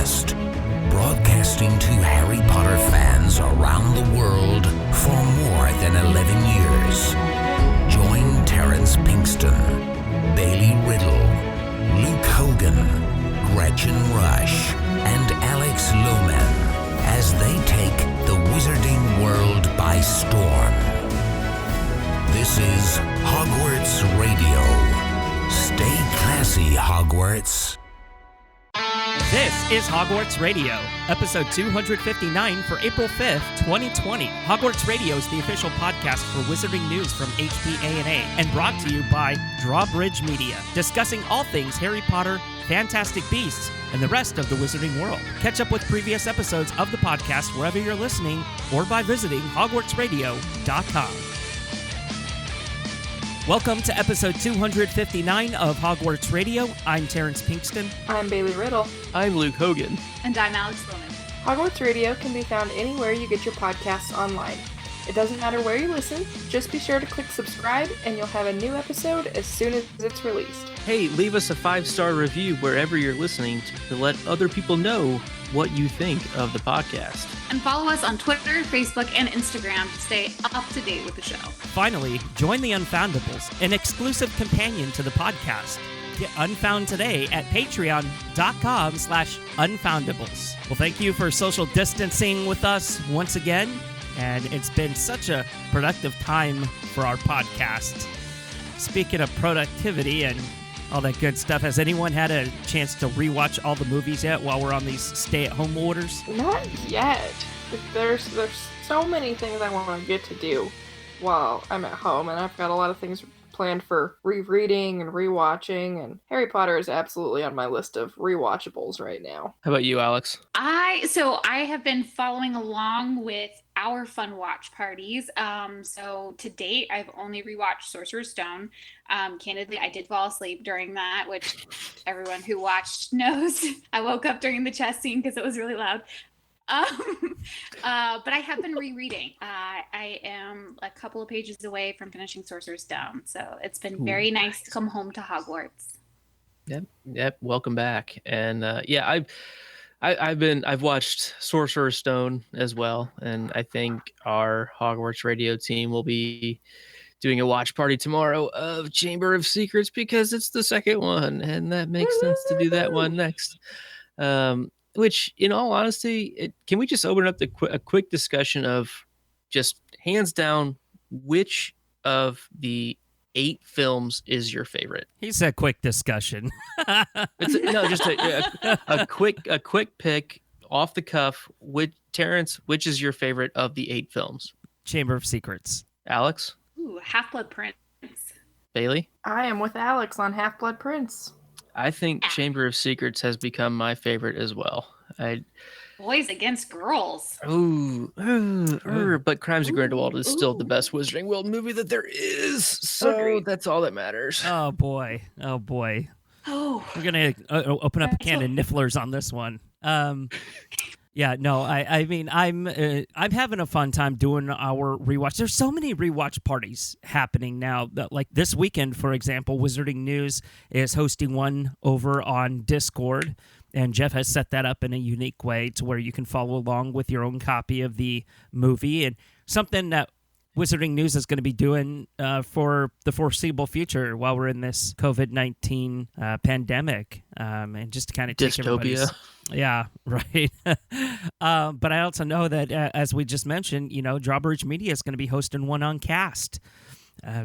podcast, broadcasting to Harry Potter fans around the world for more than 11 years. Join Terrance Pinkston, Bailey Riddle, Luke Hogan, Gretchen Rush, and Alex Lohman as they take the wizarding world by storm. This is Hogwarts Radio. Stay classy, Hogwarts. This is Hogwarts Radio, episode 259 for April 5th, 2020. Hogwarts Radio is the official podcast for wizarding news from HPA&A and brought to you by Drawbridge Media, discussing all things Harry Potter, Fantastic Beasts, and the rest of the wizarding world. Catch up with previous episodes of the podcast wherever you're listening or by visiting hogwartsradio.com. Welcome to episode 259 of Hogwarts Radio. I'm Terrance Pinkston. I'm Bailey Riddle. I'm Luke Hogan. And I'm Alex Lohman. Hogwarts Radio can be found anywhere you get your podcasts online. It doesn't matter where you listen, just be sure to click subscribe and you'll have a new episode as soon as it's released. Hey, leave us a 5-star review wherever you're listening to let other people know what you think of the podcast. And follow us on Twitter, Facebook, and Instagram to stay up to date with the show. Finally, join the Unfoundables, an exclusive companion to the podcast. Get Unfound today at patreon.com/unfoundables. Well, thank you for social distancing with us once again. And it's been such a productive time for our podcast. Speaking of productivity and all that good stuff, has anyone had a chance to rewatch all the movies yet while we're on these stay-at-home orders? Not yet. There's so many things I want to get to do while I'm at home, and I've got a lot of things planned for rereading and rewatching, and Harry Potter is absolutely on my list of rewatchables right now. How about you, Alex? I have been following along with our fun watch parties. So to date, I've only rewatched Sorcerer's Stone. Candidly, I did fall asleep during that, which everyone who watched knows. I woke up during the chess scene because it was really loud. But I have been rereading. I am a couple of pages away from finishing Sorcerer's Stone, so it's been very nice to come home to Hogwarts. Yep. Welcome back. And I've watched Sorcerer's Stone as well, and I think our Hogwarts Radio team will be doing a watch party tomorrow of Chamber of Secrets because it's the second one, and that makes sense to do that one next. Which, in all honesty, can we just open up a quick discussion of just hands down which of the 8 films is your favorite? He said quick discussion. Just a quick pick off the cuff. Terrance, which is your favorite of the 8 films? Chamber of Secrets. Alex? Ooh, Half-Blood Prince. Bailey? I am with Alex on Half-Blood Prince. I think Chamber of Secrets has become my favorite as well. Boys against girls. But Crimes of Grindelwald is still the best Wizarding World movie that there is. So Agreed. That's all that matters. Oh, boy. Oh. We're going to open up a can of nifflers on this one. Yeah, no, I mean, I'm having a fun time doing our rewatch. There's so many rewatch parties happening now. Like this weekend, for example, Wizarding News is hosting one over on Discord, and Jeff has set that up in a unique way to where you can follow along with your own copy of the movie, and something that Wizarding News is going to be doing for the foreseeable future while we're in this COVID-19 pandemic, and just to kind of take dystopia. Yeah, right. But I also know that, as we just mentioned, Drawbridge Media is going to be hosting one on Cast.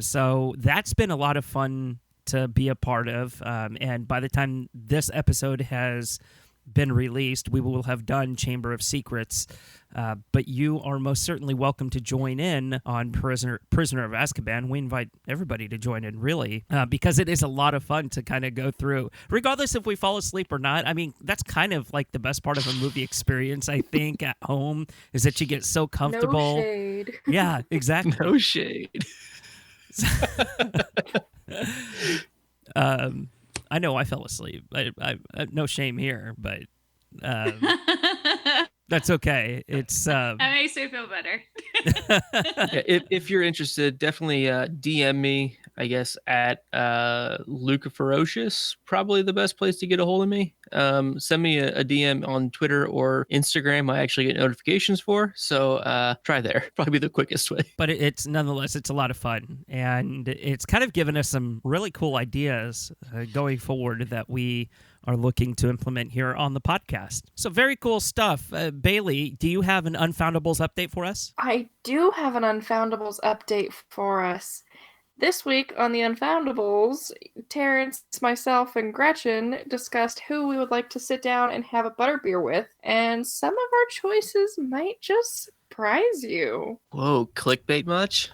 So that's been a lot of fun to be a part of. And by the time this episode has been released, we will have done Chamber of Secrets. But you are most certainly welcome to join in on Prisoner of Azkaban. We invite everybody to join in, really, because it is a lot of fun to kind of go through, regardless if we fall asleep or not. I mean, that's kind of like the best part of a movie experience, I think, at home, is that you get so comfortable. No shade. Yeah, exactly. No shade. I know I fell asleep. I no shame here, but that's okay. It's That makes me feel better. If you're interested, definitely DM me I guess at Luca Ferocious, probably the best place to get a hold of me. Send me a DM on Twitter or Instagram. I actually get notifications for, so try there. Probably the quickest way. But it's nonetheless, it's a lot of fun, and it's kind of given us some really cool ideas going forward that we are looking to implement here on the podcast. So very cool stuff. Bailey, do you have an Unfoundables update for us? I do have an Unfoundables update for us. This week on the Unfoundables, Terrance, myself, and Gretchen discussed who we would like to sit down and have a butterbeer with, and some of our choices might just surprise you. Whoa, clickbait much?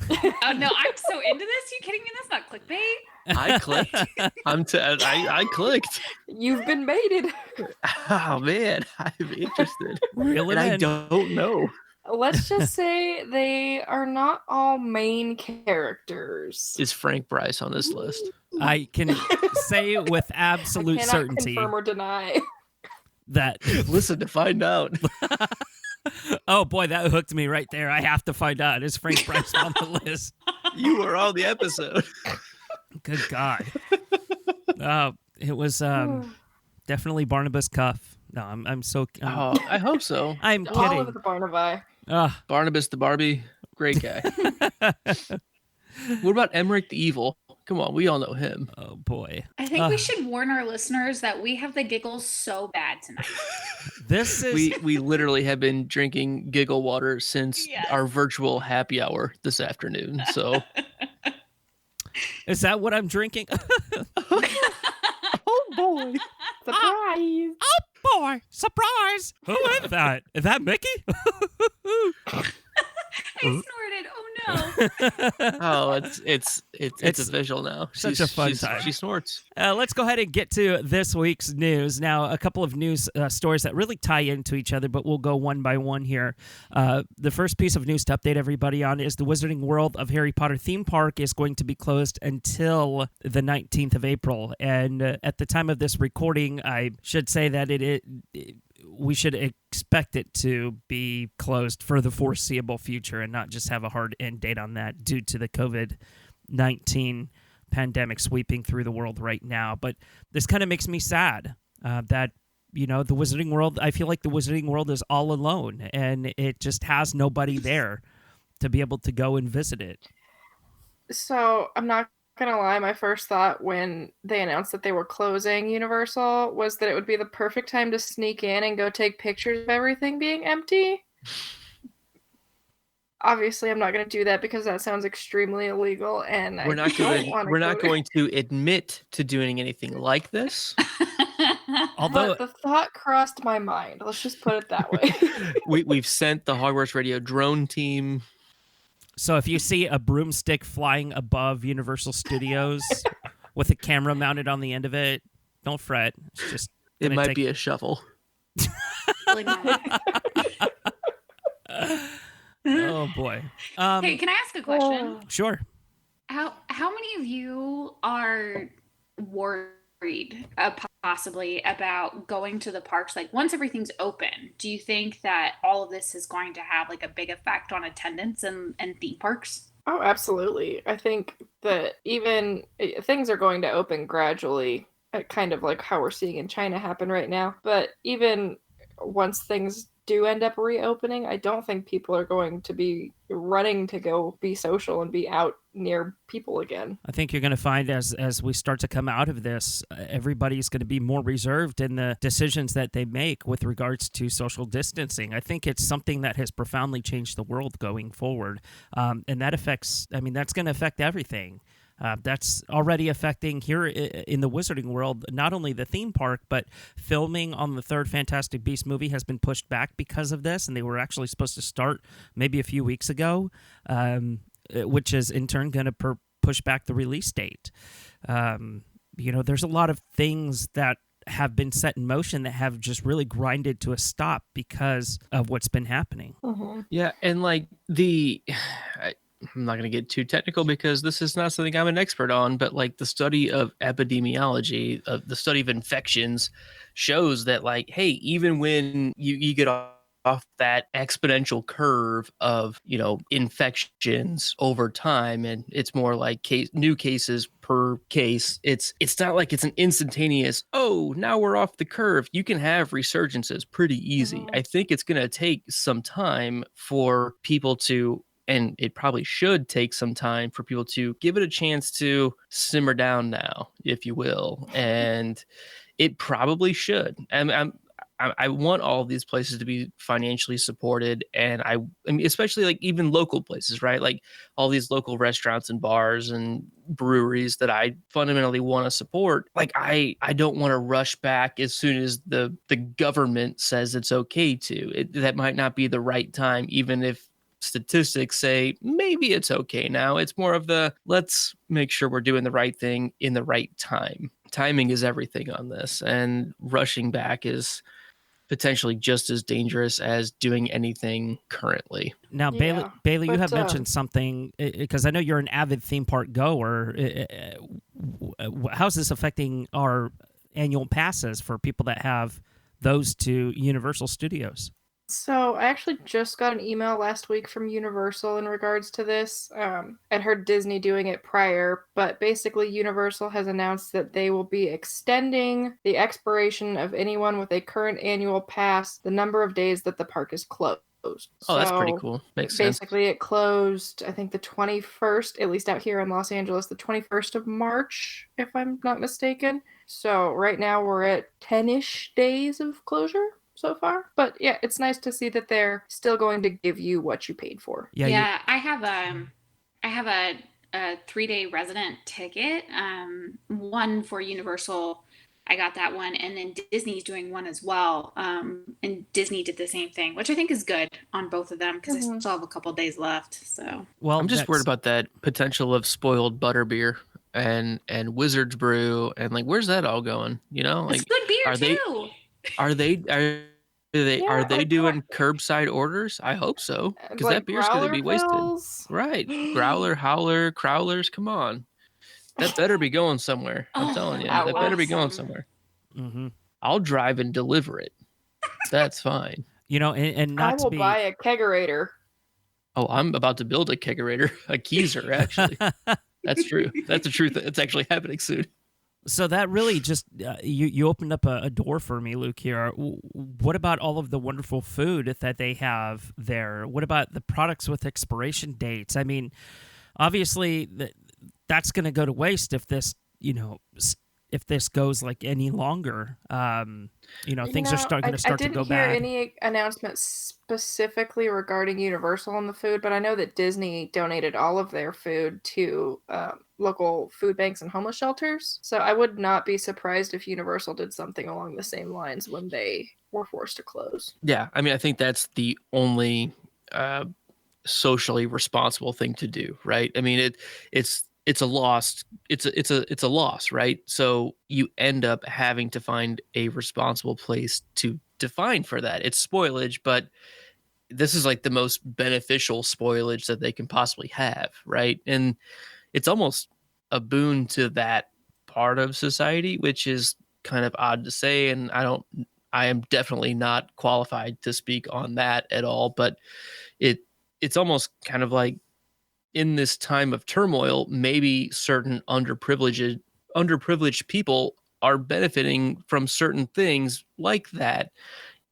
Oh no, I'm so into this. You kidding me? That's not clickbait. I clicked. I clicked. You've been baited. Oh man, I'm interested. Reel it And I in. don't know. Let's just say they are not all main characters. Is Frank Bryce on this list? I can say with absolute I cannot certainty confirm or deny. that Listen to find out. oh boy, that hooked me right there. I have to find out. Is Frank Bryce on the list? You were on the episode. Good God. It was definitely Barnabas Cuff. No, I'm so. Oh, I hope so. I'm All kidding. of the Barnaby. Barnabas the Barbie, great guy. What about Emmerich the Evil? Come on, we all know him. Oh boy. I think we should warn our listeners that we have the giggles so bad tonight. This is We literally have been drinking giggle water since Yes. our virtual happy hour this afternoon. So, is that what I'm drinking? oh boy, Surprise! Boy, surprise! Who is that? Is that Mickey? I snorted. Oh no. oh, it's official now. Such a fun time. She snorts. Let's go ahead and get to this week's news. Now, a couple of news stories that really tie into each other, but we'll go one by one here. The first piece of news to update everybody on is the Wizarding World of Harry Potter theme park is going to be closed until the 19th of April. And at the time of this recording, I should say that we should expect it to be closed for the foreseeable future and not just have a hard end date on that due to the COVID-19 pandemic sweeping through the world right now. But this kind of makes me sad that, the Wizarding World, I feel like the Wizarding World is all alone and it just has nobody there to be able to go and visit it. So, I'm not gonna lie, my first thought when they announced that they were closing Universal was that it would be the perfect time to sneak in and go take pictures of everything being empty. Obviously, I'm not going to do that because that sounds extremely illegal, and We're not going going to admit to doing anything like this. Although But the thought crossed my mind. Let's just put it that way. We've sent the Hogwarts Radio drone team. So if you see a broomstick flying above Universal Studios with a camera mounted on the end of it, don't fret. It's just It might be a shovel. Really bad. Oh boy. Hey, can I ask a question? Sure. How many of you are worried possibly about going to the parks? Like once everything's open, do you think that all of this is going to have like a big effect on attendance and theme parks? Oh, absolutely. I think that even things are going to open gradually, kind of like how we're seeing in China happen right now. But even once things do end up reopening, I don't think people are going to be running to go be social and be out near people again. I think you're going to find as we start to come out of this, everybody's going to be more reserved in the decisions that they make with regards to social distancing. I think it's something that has profoundly changed the world going forward. And that affects, that's going to affect everything. That's already affecting here in the Wizarding World, not only the theme park, but filming on the third Fantastic Beasts movie has been pushed back because of this, and they were actually supposed to start maybe a few weeks ago, which is in turn going to push back the release date. There's a lot of things that have been set in motion that have just really grinded to a stop because of what's been happening. Mm-hmm. Yeah, and like I'm not going to get too technical because this is not something I'm an expert on, but like the study of epidemiology, of the study of infections shows that like, hey, even when you get off that exponential curve of, infections over time, and it's more like new cases per case. It's not like it's an instantaneous, oh, now we're off the curve. You can have resurgences pretty easy. I think it's going to take some time for people to, and it probably should take some time for people to give it a chance to simmer down now, if you will. And it probably should. I want all of these places to be financially supported. And I mean, especially like even local places, right? Like all these local restaurants and bars and breweries that I fundamentally want to support. Like I don't want to rush back as soon as the government says it's okay to. That might not be the right time, even if statistics say maybe it's okay now. It's more of the, let's make sure we're doing the right thing in the right time. Timing is everything on this, and rushing back is potentially just as dangerous as doing anything currently. Now, Bailey, you have mentioned something, because I know you're an avid theme park goer. How's this affecting our annual passes for people that have those to Universal Studios? So I actually just got an email last week from Universal in regards to this. I'd heard Disney doing it prior, but basically Universal has announced that they will be extending the expiration of anyone with a current annual pass, the number of days that the park is closed. Oh, that's pretty cool. Makes sense. Basically, it closed, I think, the 21st, at least out here in Los Angeles, the 21st of March, if I'm not mistaken. So right now we're at 10-ish days of closure so far. But yeah, it's nice to see that they're still going to give you what you paid for. Yeah, I have a 3-day resident ticket, one for Universal. I got that one, and then Disney's doing one as well. And Disney did the same thing, which I think is good on both of them, because I still have a couple days left. So, well, I'm just worried about that potential of spoiled butterbeer and Wizard's Brew, and like, where's that all going? Like, it's good beer too. Are they doing curbside orders? I hope so, because like that beer's going to be wasted. Pills. Right. Growler, howler, crowlers, come on. That better be going somewhere. I'm telling you. That better be going somewhere. Mm-hmm. I'll drive and deliver it. That's fine. And not I will buy a kegerator. Oh, I'm about to build a kegerator, a Keyser, actually. That's true. That's the truth. It's actually happening soon. So that really just, you opened up a door for me, Luke, here. What about all of the wonderful food that they have there? What about the products with expiration dates? I mean, obviously, that's going to go to waste if this, if this goes like any longer. Things are going to start to go bad. I didn't hear any announcements specifically regarding Universal and the food, but I know that Disney donated all of their food to local food banks and homeless shelters. So I would not be surprised if Universal did something along the same lines when they were forced to close. Yeah, I mean, I think that's the only socially responsible thing to do, right? I mean, it's a loss. It's a loss, right? So you end up having to find a responsible place to define for that. It's spoilage, but this is like the most beneficial spoilage that they can possibly have, right? And it's almost a boon to that part of society, which is kind of odd to say, and I am definitely not qualified to speak on that at all, but it's almost kind of like, in this time of turmoil, maybe certain underprivileged people are benefiting from certain things like that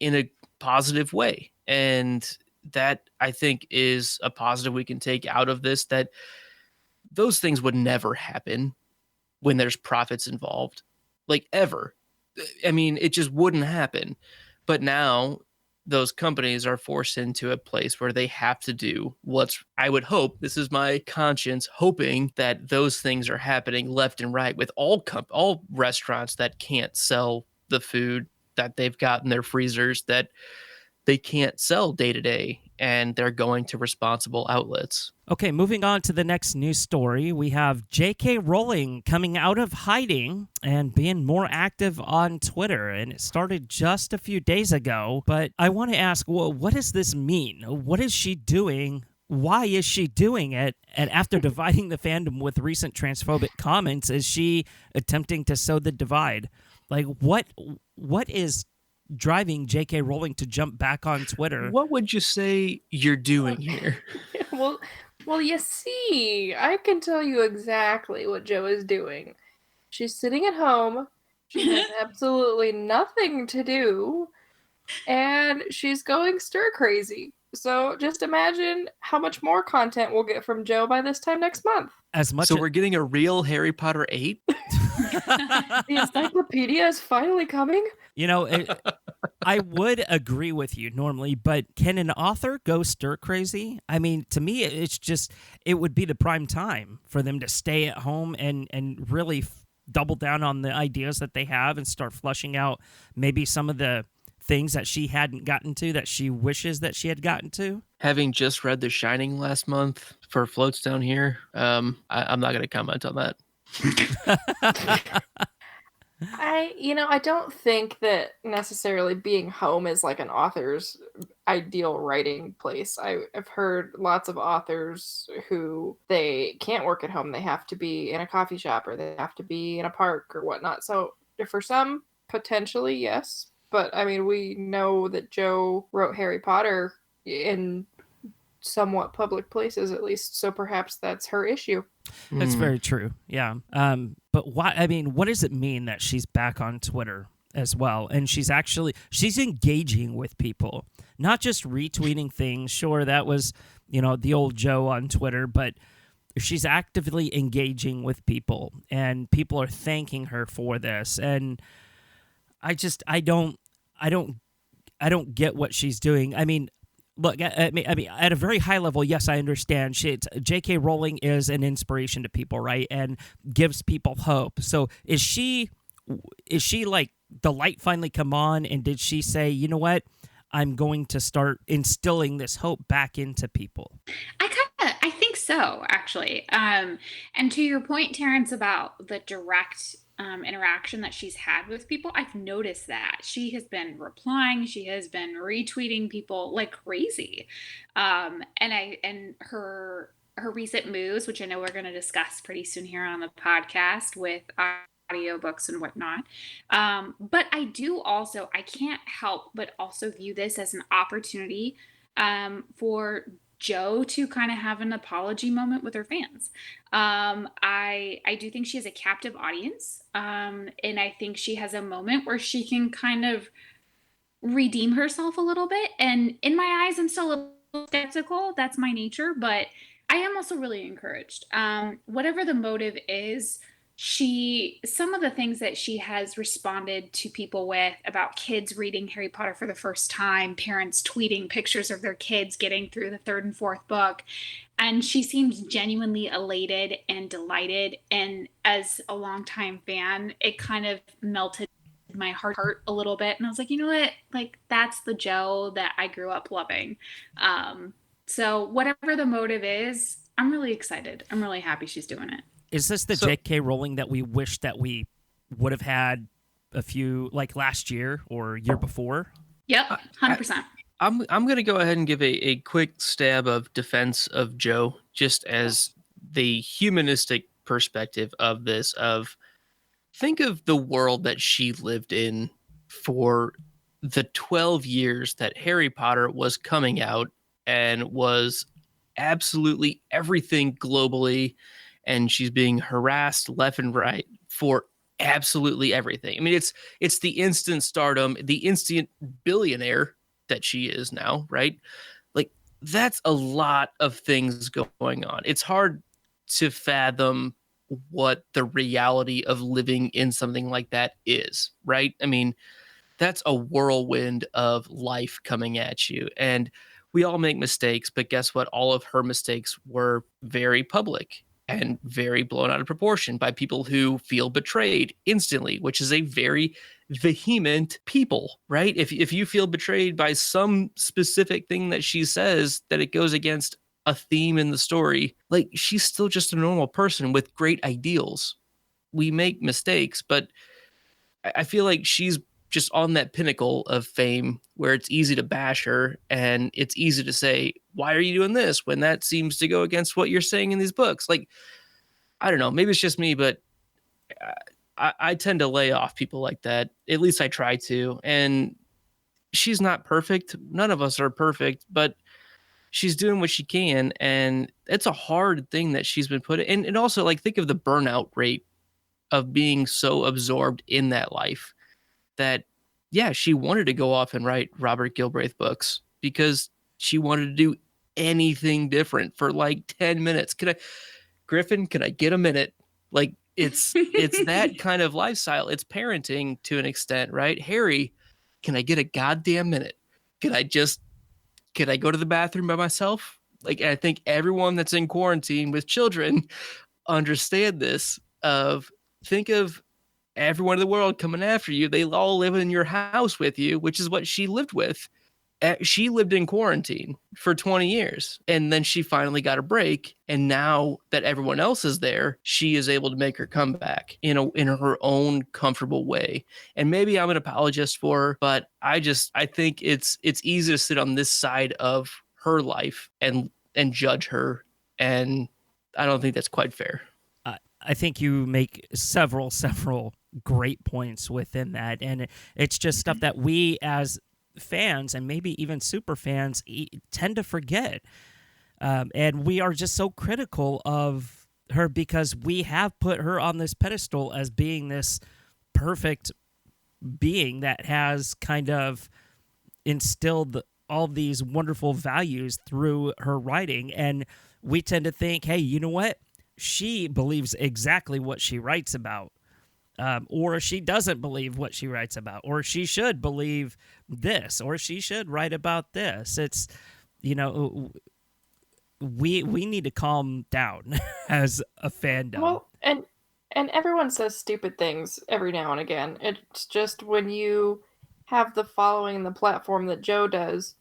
in a positive way. And that, I think, is a positive we can take out of this, that those things would never happen when there's profits involved, like ever. I mean, it just wouldn't happen. But now those companies are forced into a place where they have to do what's, I would hope, this is my conscience, hoping that those things are happening left and right with all restaurants that can't sell the food that they've got in their freezers, that they can't sell day to day, and they're going to responsible outlets. Okay, moving on to the next news story. We have J.K. Rowling coming out of hiding and being more active on Twitter. And it started just a few days ago. But I want to ask, well, what does this mean? What is she doing? Why is she doing it? And after dividing the fandom with recent transphobic comments, is she attempting to sow the divide? Like, what is driving J.K. Rowling to jump back on Twitter. What would you say you're doing here? Well, you see, I can tell you exactly what Jo is doing. She's sitting at home. She has absolutely nothing to do, and she's going stir crazy. So just imagine how much more content we'll get from Jo by this time next month. So we're getting a real Harry Potter 8? The encyclopedia is finally coming. I would agree with you normally, but can an author go stir crazy? I mean, to me, it would be the prime time for them to stay at home and really double down on the ideas that they have and start flushing out maybe some of the things that she hadn't gotten to that she wishes that she had gotten to. Having just read The Shining last month for Floats Down Here, I'm not going to comment on that. I don't think that necessarily being home is like an author's ideal writing place. I've heard lots of authors who they can't work at home. They have to be in a coffee shop or they have to be in a park or whatnot. So for some, potentially, yes. But I mean, we know that Jo wrote Harry Potter in somewhat public places, at least. So perhaps that's her issue. That's very true. Yeah. But why? I mean, what does it mean that she's back on Twitter as well? And she's engaging with people, not just retweeting things. Sure, that was, the old Jo on Twitter, but she's actively engaging with people and people are thanking her for this. And I don't get what she's doing. I mean, look, I mean, at a very high level, yes, I understand. J.K. Rowling is an inspiration to people, right, and gives people hope. So is she like the light finally come on, and did she say, you know what, I'm going to start instilling this hope back into people? I think so, actually. And to your point, Terrance, about the direct interaction that she's had with people, I've noticed that she has been replying, she has been retweeting people like crazy, and her recent moves, which I know we're going to discuss pretty soon here on the podcast with audiobooks and whatnot. But I can't help but also view this as an opportunity for Jo to kind of have an apology moment with her fans. I do think she has a captive audience, and I think she has a moment where she can kind of redeem herself a little bit. And in my eyes, I'm still a little skeptical. That's my nature, but I am also really encouraged. Whatever the motive is, some of the things that she has responded to people with about kids reading Harry Potter for the first time, parents tweeting pictures of their kids getting through the third and fourth book, and she seems genuinely elated and delighted. And as a longtime fan, it kind of melted my heart a little bit. And I was like, you know what? Like, that's the Jo that I grew up loving. So whatever the motive is, I'm really excited. I'm really happy she's doing it. Is this the J.K. Rowling that we wish that we would have had a few, like last year or year before? Yep, 100%. I'm going to go ahead and give a quick stab of defense of Jo, just as the humanistic perspective of this. Think of the world that she lived in for the 12 years that Harry Potter was coming out and was absolutely everything globally. And she's being harassed left and right for absolutely everything. I mean, it's the instant stardom, the instant billionaire that she is now, right? Like, that's a lot of things going on. It's hard to fathom what the reality of living in something like that is, right? I mean, that's a whirlwind of life coming at you. And we all make mistakes, but guess what? All of her mistakes were very public and very blown out of proportion by people who feel betrayed instantly, which is a very vehement people, right? If you feel betrayed by some specific thing that she says, that it goes against a theme in the story, like, she's still just a normal person with great ideals. We make mistakes, but I feel like she's just on that pinnacle of fame where it's easy to bash her and it's easy to say, why are you doing this when that seems to go against what you're saying in these books? Like, I don't know, maybe it's just me, but I tend to lay off people like that. At least I try to. And she's not perfect. None of us are perfect, but she's doing what she can. And it's a hard thing that she's been put in. And also, like, think of the burnout rate of being so absorbed in that life that, yeah, she wanted to go off and write Robert Galbraith books because she wanted to do anything different for like 10 minutes. Griffin, can I get a minute? Like, it's that kind of lifestyle. It's parenting to an extent, right? Harry, can I get a goddamn minute? Can I go to the bathroom by myself? Like, I think everyone that's in quarantine with children understand this. Think of everyone in the world coming after you. They all live in your house with you, which is what she lived with. She lived in quarantine for 20 years, and then she finally got a break. And now that everyone else is there, she is able to make her comeback in her own comfortable way. And maybe I'm an apologist for her, but I think it's easy to sit on this side of her life and judge her. And I don't think that's quite fair. I think you make several great points within that, and it's just stuff that we as fans and maybe even super fans tend to forget, and we are just so critical of her because we have put her on this pedestal as being this perfect being that has kind of instilled all these wonderful values through her writing, and we tend to think, hey, you know what? She believes exactly what she writes about. Or she doesn't believe what she writes about, or she should believe this, or she should write about this. It's, we need to calm down as a fandom. Well, and everyone says stupid things every now and again. It's just when you have the following and the platform that Joe does,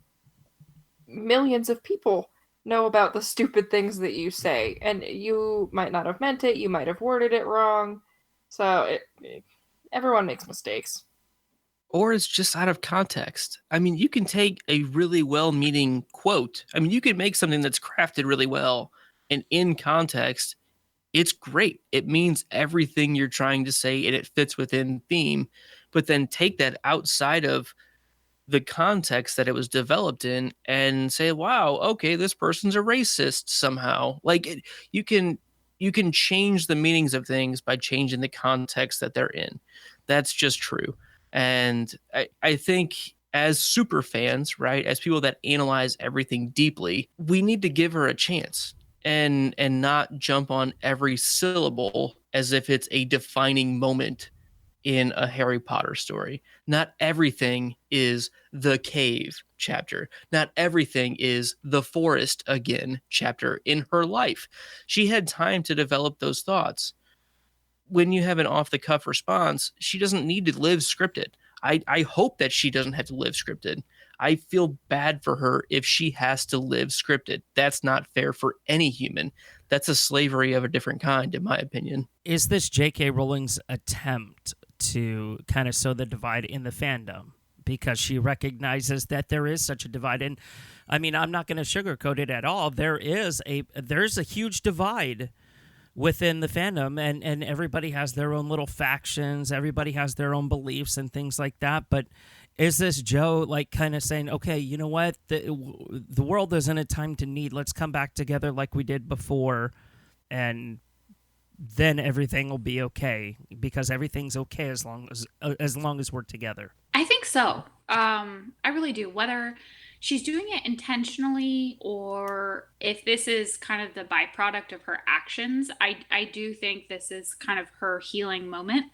millions of people know about the stupid things that you say, and you might not have meant it, you might have worded it wrong. So everyone makes mistakes. Or it's just out of context. I mean, you can take a really well-meaning quote. I mean, you can make something that's crafted really well, and in context, it's great. It means everything you're trying to say, and it fits within theme. But then take that outside of the context that it was developed in and say, wow, okay, this person's a racist somehow. Like, you can change the meanings of things by changing the context that they're in. That's just true. And I think as super fans, right, as people that analyze everything deeply, we need to give her a chance and not jump on every syllable as if it's a defining moment in a Harry Potter story. Not everything is the cave chapter. Not everything is the forest again chapter in her life. She had time to develop those thoughts. When you have an off-the-cuff response, she doesn't need to live scripted. I hope that she doesn't have to live scripted. I feel bad for her if she has to live scripted. That's not fair for any human. That's a slavery of a different kind, in my opinion. Is this J.K. Rowling's attempt to kind of sow the divide in the fandom because she recognizes that there is such a divide? And I mean, I'm not going to sugarcoat it at all. There's a huge divide within the fandom, and everybody has their own little factions. Everybody has their own beliefs and things like that. But is this Joe like kind of saying, okay, you know what? The world is in a time to need. Let's come back together like we did before, and then everything will be okay, because everything's okay as long as we're together. I think so. I really do. Whether she's doing it intentionally or if this is kind of the byproduct of her actions, I do think this is kind of her healing moment.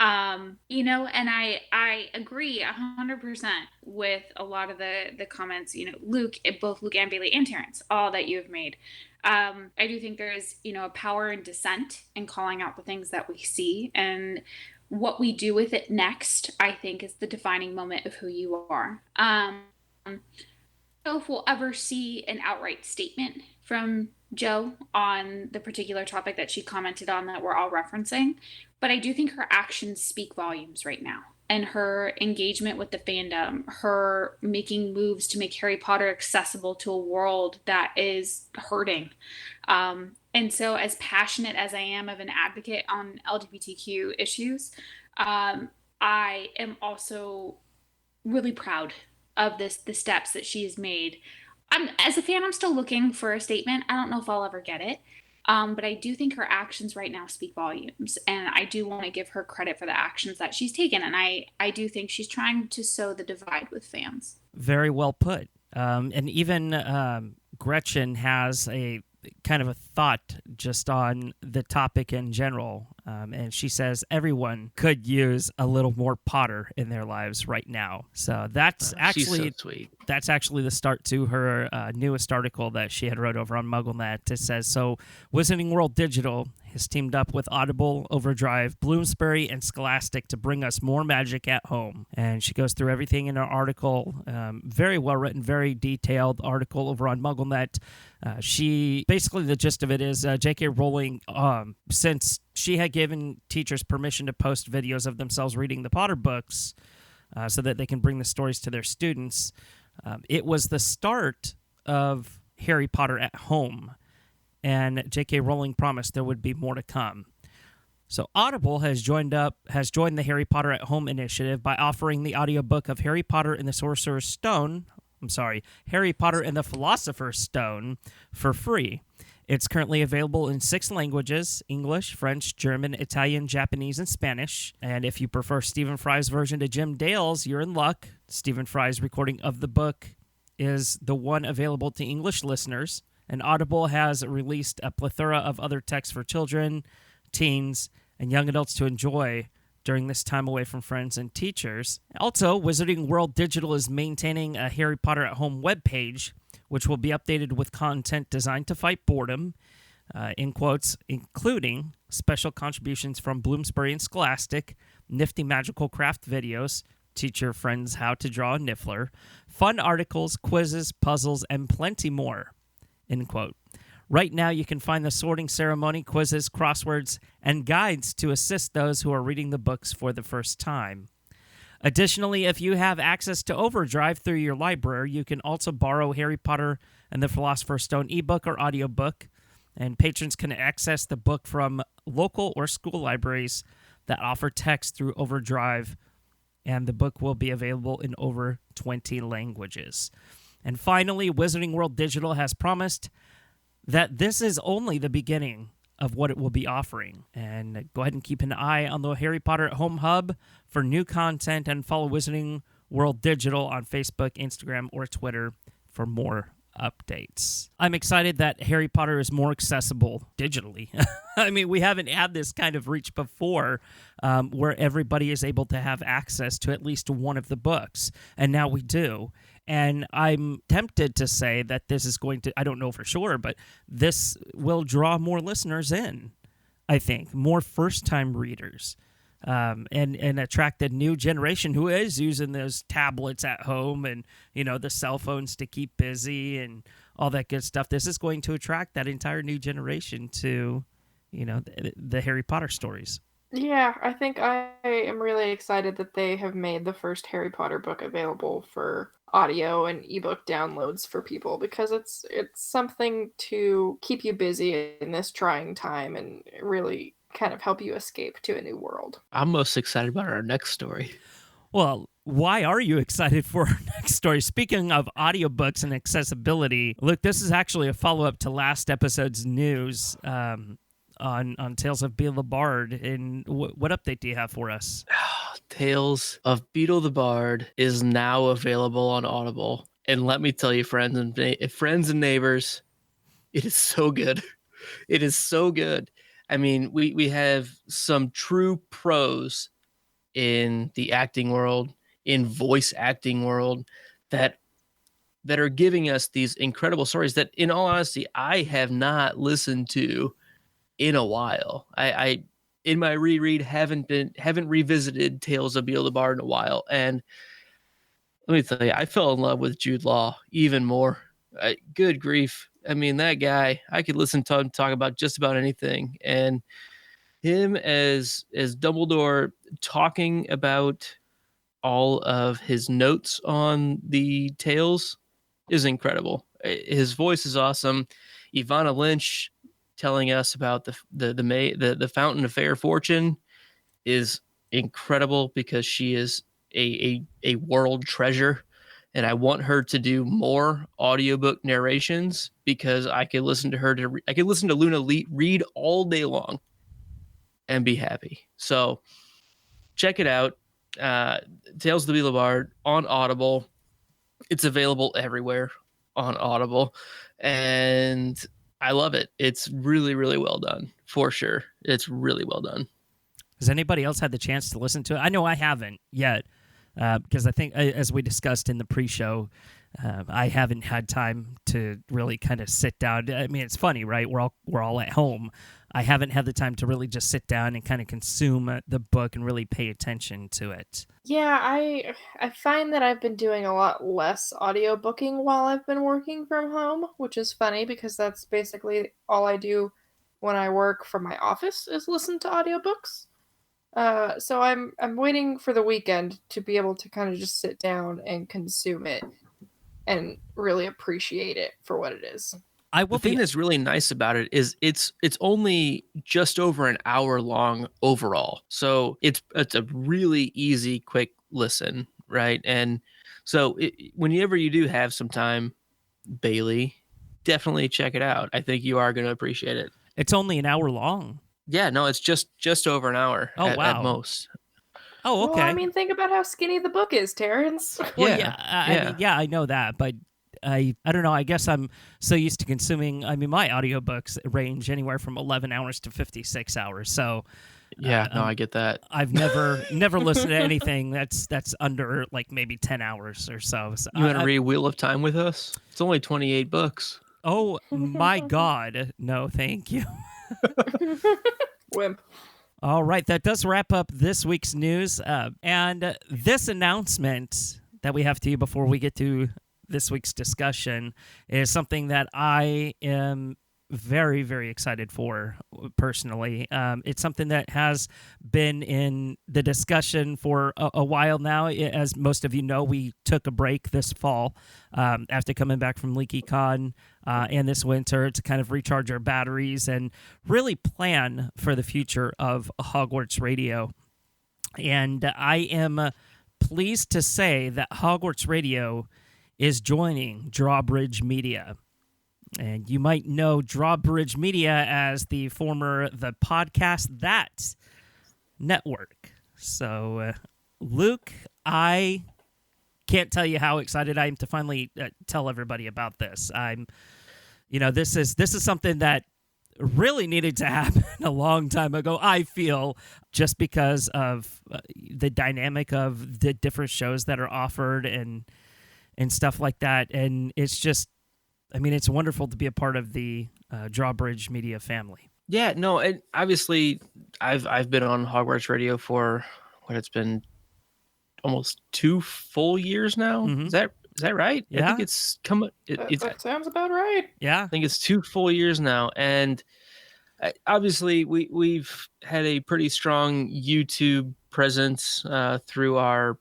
And I agree 100% with a lot of the comments, both Luke and Bailey and Terrance, all that you've made. I do think there's, a power in dissent and calling out the things that we see, and what we do with it next, I think, is the defining moment of who you are. I don't know if we'll ever see an outright statement from Jo on the particular topic that she commented on that we're all referencing, but I do think her actions speak volumes right now. And her engagement with the fandom, her making moves to make Harry Potter accessible to a world that is hurting. And so as passionate as I am of an advocate on LGBTQ issues, I am also really proud of the steps that she has made. As a fan, I'm still looking for a statement. I don't know if I'll ever get it. But I do think her actions right now speak volumes, and I do want to give her credit for the actions that she's taken. And I do think she's trying to sow the divide with fans. Very well put. And even Gretchen has a kind of a thought just on the topic in general. And she says everyone could use a little more Potter in their lives right now. So that's actually so sweet. That's actually the start to her newest article that she had wrote over on MuggleNet. It says, so Wizarding World Digital has teamed up with Audible, Overdrive, Bloomsbury, and Scholastic to bring us more magic at home. And she goes through everything in her article. Very well written, very detailed article over on MuggleNet. She basically, the gist of it is J.K. Rowling, since she had given teachers permission to post videos of themselves reading the Potter books so that they can bring the stories to their students, it was the start of Harry Potter at home. And J.K. Rowling promised there would be more to come. So Audible has joined the Harry Potter at Home initiative by offering the audiobook of Harry Potter and the Harry Potter and the Philosopher's Stone for free. It's currently available in 6 languages: English, French, German, Italian, Japanese, and Spanish. And if you prefer Stephen Fry's version to Jim Dale's, you're in luck. Stephen Fry's recording of the book is the one available to English listeners. And Audible has released a plethora of other texts for children, teens, and young adults to enjoy during this time away from friends and teachers. Also, Wizarding World Digital is maintaining a Harry Potter at Home webpage, which will be updated with content designed to fight boredom, in quotes, including special contributions from Bloomsbury and Scholastic, nifty magical craft videos, teach your friends how to draw a Niffler, fun articles, quizzes, puzzles, and plenty more. End quote. Right now, you can find the sorting ceremony, quizzes, crosswords, and guides to assist those who are reading the books for the first time. Additionally, if you have access to Overdrive through your library, you can also borrow Harry Potter and the Philosopher's Stone ebook or audiobook, and patrons can access the book from local or school libraries that offer text through Overdrive, and the book will be available in over 20 languages. And finally, Wizarding World Digital has promised that this is only the beginning of what it will be offering. And go ahead and keep an eye on the Harry Potter at Home Hub for new content, and follow Wizarding World Digital on Facebook, Instagram, or Twitter for more updates. I'm excited that Harry Potter is more accessible digitally. I mean, we haven't had this kind of reach before, where everybody is able to have access to at least one of the books, and now we do. And I'm tempted to say that this is going to, I don't know for sure, but this will draw more listeners in, I think, more first-time readers, and attract a new generation who is using those tablets at home and, you know, the cell phones to keep busy and all that good stuff. This is going to attract that entire new generation to, you know, the Harry Potter stories. Yeah, I think I am really excited that they have made the first Harry Potter book available for audio and ebook downloads for people, because it's something to keep you busy in this trying time and really kind of help you escape to a new world. I'm most excited about our next story. Well, why are you excited for our next story? Speaking of audiobooks and accessibility, look, this is actually a follow-up to last episode's news on Tales of Beedle the Bard. And what update do you have for us? Tales of Beedle the Bard is now available on Audible. And let me tell you, friends and neighbors, it is so good. It is so good. I mean, we have some true pros in the acting world, in voice acting world, that are giving us these incredible stories that, in all honesty, I have not listened to in a while. I in my reread haven't revisited Tales of Beedle the Bard in a while, and let me tell you, I fell in love with Jude Law even more. Good grief. I mean, that guy, I could listen to him talk about just about anything. And him as Dumbledore talking about all of his notes on the tales is incredible. His voice is awesome. Ivana Lynch telling us about the Fountain of Fair Fortune is incredible, because she is a world treasure. and I want her to do more audiobook narrations because I could listen to her I could listen to Luna read all day long and be happy. So check it out. Tales of the Beetle Bard on Audible. It's available everywhere on Audible, and I love it. It's really, really well done, for sure. It's really well done. Has anybody else had the chance to listen to it? I know I haven't yet, because I think, as we discussed in the pre-show, I haven't had time to really kind of sit down. I mean, it's funny, right? We're all at home. I haven't had the time to really just sit down and kind of consume the book and really pay attention to it. Yeah, I find that I've been doing a lot less audiobooking while I've been working from home, which is funny because that's basically all I do when I work from my office is listen to audiobooks. So I'm waiting for the weekend to be able to kind of just sit down and consume it and really appreciate it for what it is. The thing that's really nice about it is it's only just over an hour long overall. So it's a really easy, quick listen, right? And so whenever you do have some time, Bailey, definitely check it out. I think you are going to appreciate it. It's only an hour long. Yeah, no, it's just over an hour at most. Oh, okay. Well, I mean, think about how skinny the book is, Terrance. Well, I know that, but I don't know. I guess I'm so used to consuming. I mean, my audiobooks range anywhere from 11 hours to 56 hours. So, I get that. I've never listened to anything that's under like maybe 10 hours or so. You want to read Wheel of Time with us? It's only 28 books. Oh my God! No, thank you. Wimp. All right, that does wrap up this week's news. And this announcement that we have to you before we get to this week's discussion is something that I am very, very excited for personally. It's something that has been in the discussion for a while now. As most of you know, we took a break this fall after coming back from LeakyCon and this winter to kind of recharge our batteries and really plan for the future of Hogwarts Radio. And I am pleased to say that Hogwarts Radio is joining Drawbridge Media. And you might know Drawbridge Media as the Podcast That Network. So, Luke, I can't tell you how excited I am to finally tell everybody about this. This is something that really needed to happen a long time ago, I feel, just because of the dynamic of the different shows that are offered and stuff like that. And it's just, I mean, it's wonderful to be a part of the Drawbridge Media family. Yeah, no, and obviously I've been on Hogwarts Radio for it's been almost 2 full years now. Mm-hmm. Is that right? Yeah. I think it's come. That sounds about right. Yeah, I think it's 2 full years now, and obviously we've had a pretty strong YouTube presence through our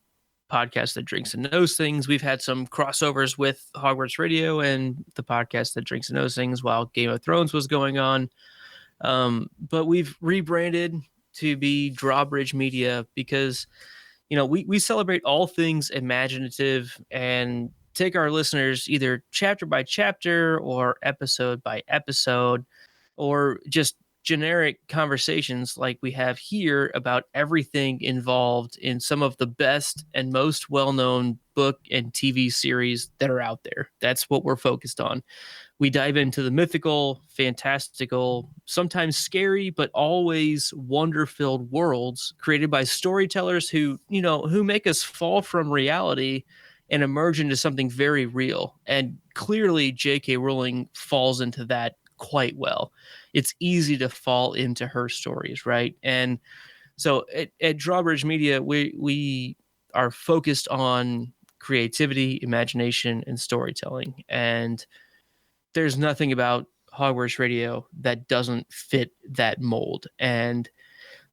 podcast that drinks and knows things. We've had some crossovers with Hogwarts Radio and the podcast that drinks and knows things while Game of Thrones was going on. But we've rebranded to be Drawbridge Media because, we celebrate all things imaginative and take our listeners either chapter by chapter or episode by episode or just generic conversations like we have here about everything involved in some of the best and most well-known book and TV series that are out there. That's what we're focused on. We dive into the mythical, fantastical, sometimes scary, but always wonder-filled worlds created by storytellers who make us fall from reality and emerge into something very real. And clearly J.K. Rowling falls into that quite well. It's easy to fall into her stories, right? And so at Drawbridge Media, we are focused on creativity, imagination, and storytelling. And there's nothing about Hogwarts Radio that doesn't fit that mold. And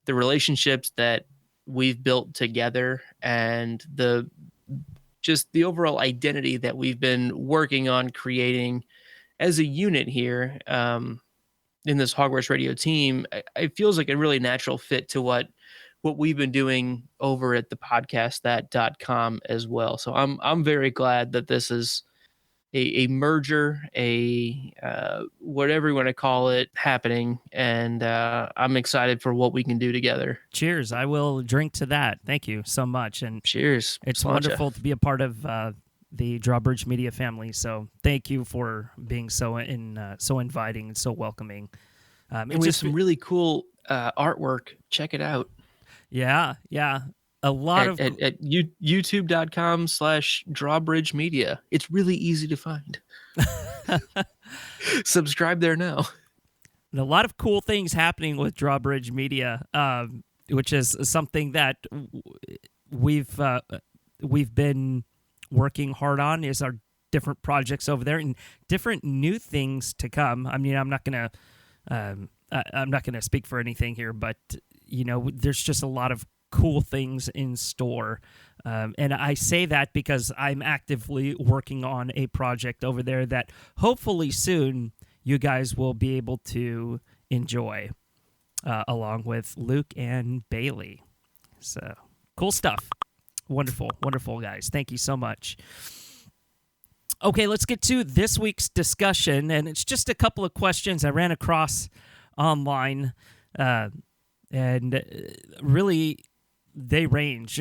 the relationships that we've built together and the overall identity that we've been working on creating as a unit here in this Hogwarts Radio team, it feels like a really natural fit to what what we've been doing over at the podcastthat.com as well. So I'm very glad that this is a merger, whatever you want to call it, happening, and I'm excited for what we can do together. Cheers. I will drink to that. Thank you so much. And cheers. It's wonderful to be a part of the Drawbridge Media family. So thank you for being so inviting and so welcoming. And we have some really cool artwork. Check it out. Yeah. A lot at youtube.com/Drawbridge Media. It's really easy to find. Subscribe there now. And a lot of cool things happening with Drawbridge Media, which is something that we've been working hard on, is our different projects over there and different new things to come. I mean, I'm not gonna speak for anything here, but there's just a lot of cool things in store. And I say that because I'm actively working on a project over there that hopefully soon you guys will be able to enjoy, along with Luke and Bailey. So cool stuff. Wonderful, wonderful, guys. Thank you so much. Okay, let's get to this week's discussion. And it's just a couple of questions I ran across online. And really, they range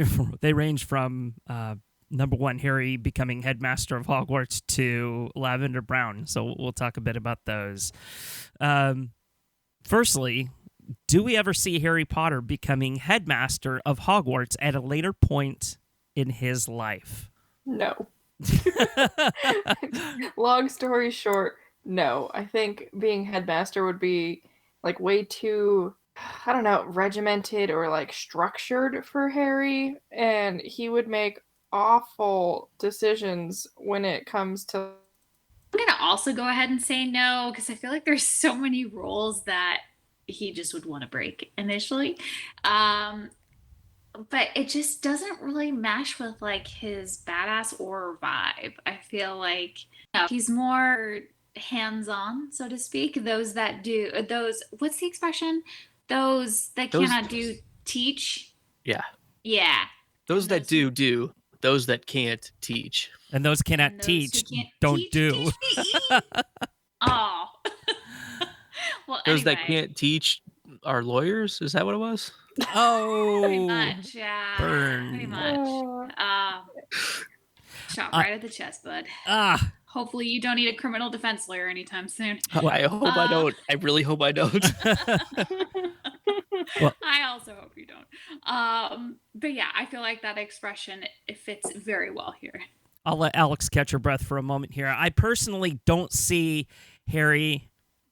from number one, Harry becoming headmaster of Hogwarts, to Lavender Brown. So we'll talk a bit about those. Firstly, do we ever see Harry Potter becoming headmaster of Hogwarts at a later point in his life? No. Long story short, no. I think being headmaster would be like way too, I don't know, regimented or like structured for Harry, and he would make awful decisions when it comes to... I'm gonna also go ahead and say no, because I feel like there's so many roles that he just would want to break initially, but it just doesn't really mesh with like his badass aura vibe. I feel like he's more hands-on, so to speak. Those that do what's the expression? Those that cannot do teach. Yeah. Those that do. Those that can't teach. And those cannot teach don't do. Oh. Well, those that can't teach are lawyers. Is that what it was? Oh, pretty much. Yeah. Burn. Pretty much. Shot right at the chest, bud. Hopefully you don't need a criminal defense lawyer anytime soon. Well, I hope I don't. I really hope I don't. Well, I also hope you don't. But yeah, I feel like that expression, it fits very well here. I'll let Alex catch her breath for a moment here. I personally don't see Harry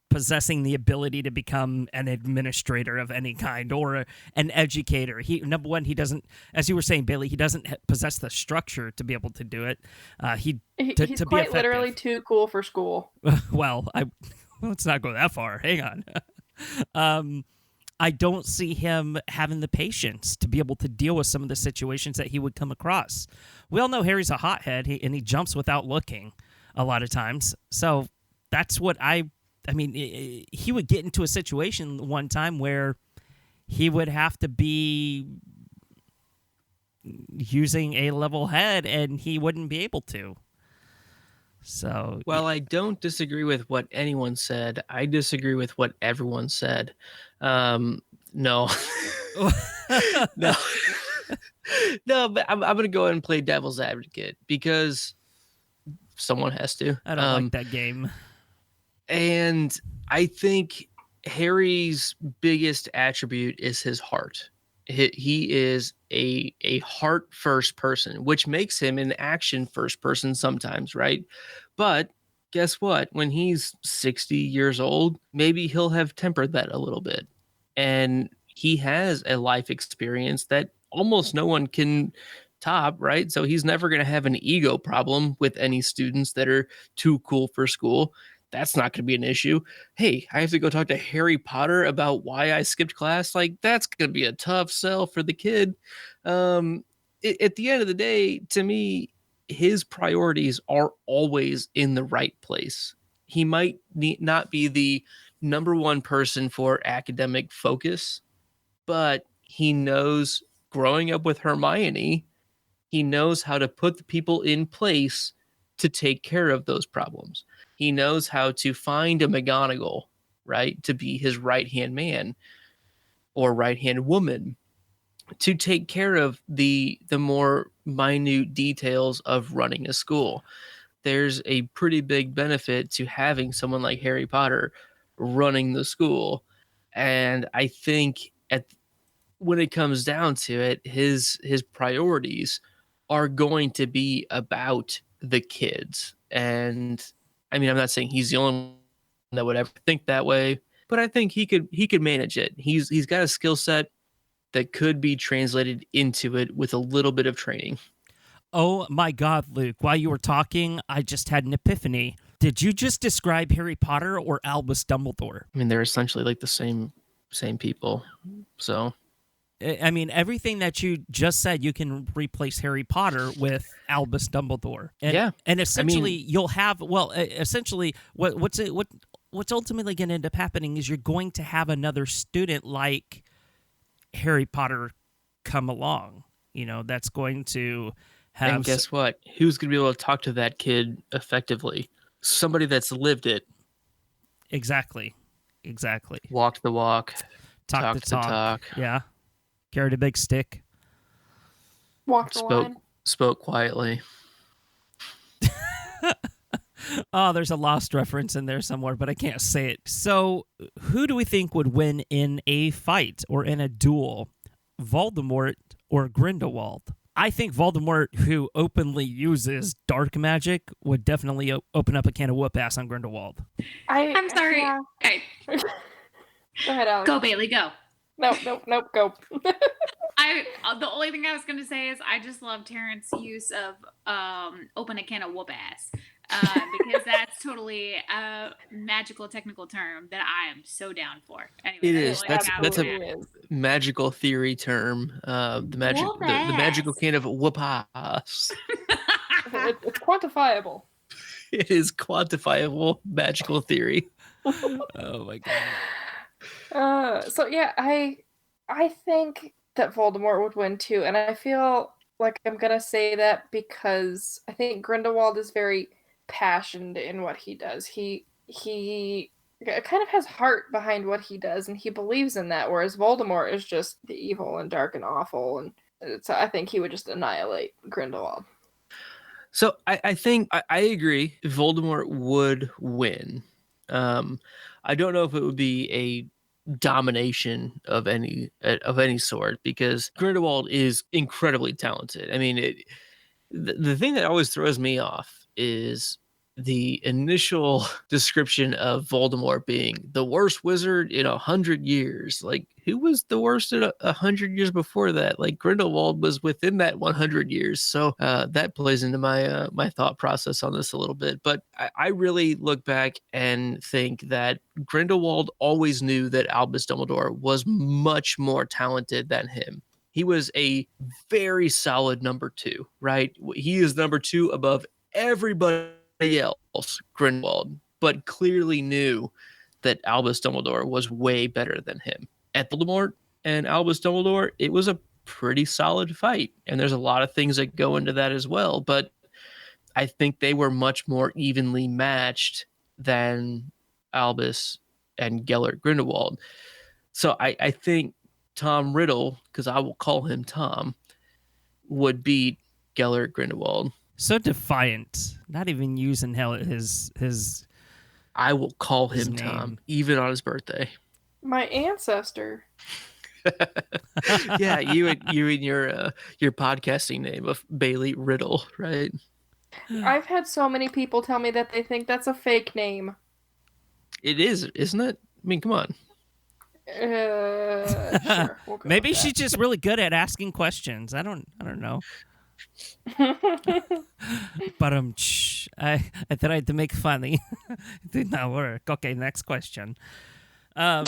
possessing the ability to become an administrator of any kind or an educator. Number one, he doesn't, as you were saying, Bailey, he doesn't possess the structure to be able to do it. He's quite literally too cool for school. Well, let's not go that far. Hang on. I don't see him having the patience to be able to deal with some of the situations that he would come across. We all know Harry's a hothead, and he jumps without looking a lot of times. So that's what I mean, he would get into a situation one time where he would have to be using a level head, and he wouldn't be able to. So, well, I don't disagree with what anyone said. I disagree with what everyone said. No, no, but I'm going to go ahead and play devil's advocate because someone has to. I don't like that game. And I think Harry's biggest attribute is his heart. He is a heart first person, which makes him an action first person sometimes, right? But guess what? When he's 60 years old, maybe he'll have tempered that a little bit. And he has a life experience that almost no one can top, right? So he's never going to have an ego problem with any students that are too cool for school. That's not going to be an issue. Hey, I have to go talk to Harry Potter about why I skipped class. Like, that's going to be a tough sell for the kid. At the end of the day, to me, his priorities are always in the right place. He might not be the number one person for academic focus, but he knows, growing up with Hermione, he knows how to put the people in place to take care of those problems. He knows how to find a McGonagall, right, to be his right-hand man or right-hand woman, to take care of the more minute details of running a school. There's a pretty big benefit to having someone like Harry Potter running the school. And I think when it comes down to it, his priorities are going to be about the kids. And I mean, I'm not saying he's the only one that would ever think that way, but I think he could manage it. He's got a skill set that could be translated into it with a little bit of training. Oh my God, Luke, while you were talking, I just had an epiphany. Did you just describe Harry Potter or Albus Dumbledore? I mean, they're essentially like the same people. So, I mean, everything that you just said, you can replace Harry Potter with Albus Dumbledore. And essentially you'll have, essentially what's ultimately going to end up happening is you're going to have another student like Harry Potter come along, that's going to have... And guess what? Who's going to be able to talk to that kid effectively? Somebody that's lived it. Exactly. Walked the walk. Talk the talk. Yeah. Carried a big stick. Walked the line. Spoke quietly. Oh, there's a Lost reference in there somewhere, but I can't say it. So, who do we think would win in a fight or in a duel? Voldemort or Grindelwald? I think Voldemort, who openly uses dark magic, would definitely open up a can of whoop ass on Grindelwald. I'm sorry. Yeah. Okay. Go ahead, Alex. Go, Bailey, go. Nope, go. The only thing I was going to say is I just love Terrance's use of open a can of whoop ass. Because that's totally a magical technical term that I am so down for. Anyway, it is. That's a magical theory term. The magical can of whoop ass. It's quantifiable. It is quantifiable magical theory. Oh my God. So yeah, I think that Voldemort would win too, and I feel like I'm gonna say that because I think Grindelwald is very passionate in what he does. He kind of has heart behind what he does, and he believes in that, whereas Voldemort is just the evil and dark and awful, and I think he would just annihilate Grindelwald. So I think I agree. Voldemort would win. I don't know if it would be a domination of any sort, because Grindelwald is incredibly talented. I mean, the thing that always throws me off is the initial description of Voldemort being the worst wizard in 100 years. Like, who was the worst in 100 years before that? Like, Grindelwald was within that 100 years. So that plays into my my thought process on this a little bit. But I really look back and think that Grindelwald always knew that Albus Dumbledore was much more talented than him. He was a very solid number 2, right? He is number 2 above everybody else, Grindelwald, but clearly knew that Albus Dumbledore was way better than him. At Voldemort and Albus Dumbledore, it was a pretty solid fight, and there's a lot of things that go into that as well, but I think they were much more evenly matched than Albus and Gellert Grindelwald. So I think Tom Riddle, because I will call him Tom, would beat Gellert Grindelwald. So defiant, not even using his. I will call him name. Tom, even on his birthday. My ancestor. Yeah, you and your podcasting name of Bailey Riddle, right? I've had so many people tell me that they think that's a fake name. It is, isn't it? I mean, come on. Sure. We'll go Maybe with she's that. just really good at asking questions. I don't know. But I tried to make funny. It did not work. Okay, next question. Very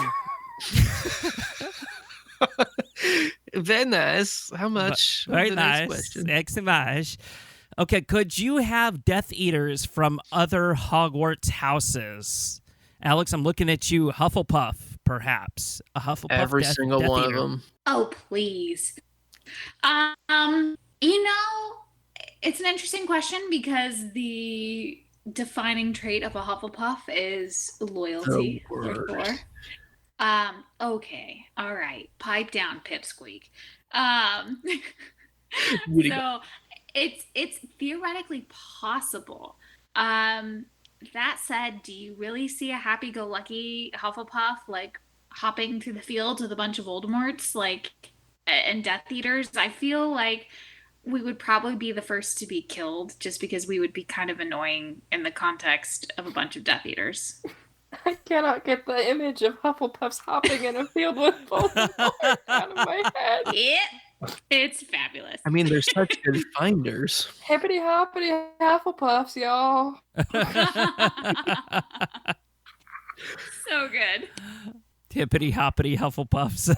nice. How much? Very The nice. next question. Excellent. Okay, could you have Death Eaters from other Hogwarts houses? Alex, I'm looking at you, Hufflepuff. perhaps a Hufflepuff. Every Death one Eater. of them. Oh, please. It's an interesting question because the defining trait of a Hufflepuff is loyalty. Therefore, okay, all right, pipe down, Pipsqueak. So it's theoretically possible. That said, do you really see a happy-go-lucky Hufflepuff like hopping through the fields with a bunch of Voldemorts, like, and Death Eaters? I feel like we would probably be the first to be killed just because we would be kind of annoying in the context of a bunch of Death Eaters. I cannot get the image of Hufflepuffs hopping in a field with Voldemort out of my head. Yeah, it's fabulous. I mean, they're such good finders. Hippity hoppity Hufflepuffs, y'all. So good. Hippity hoppity Hufflepuffs.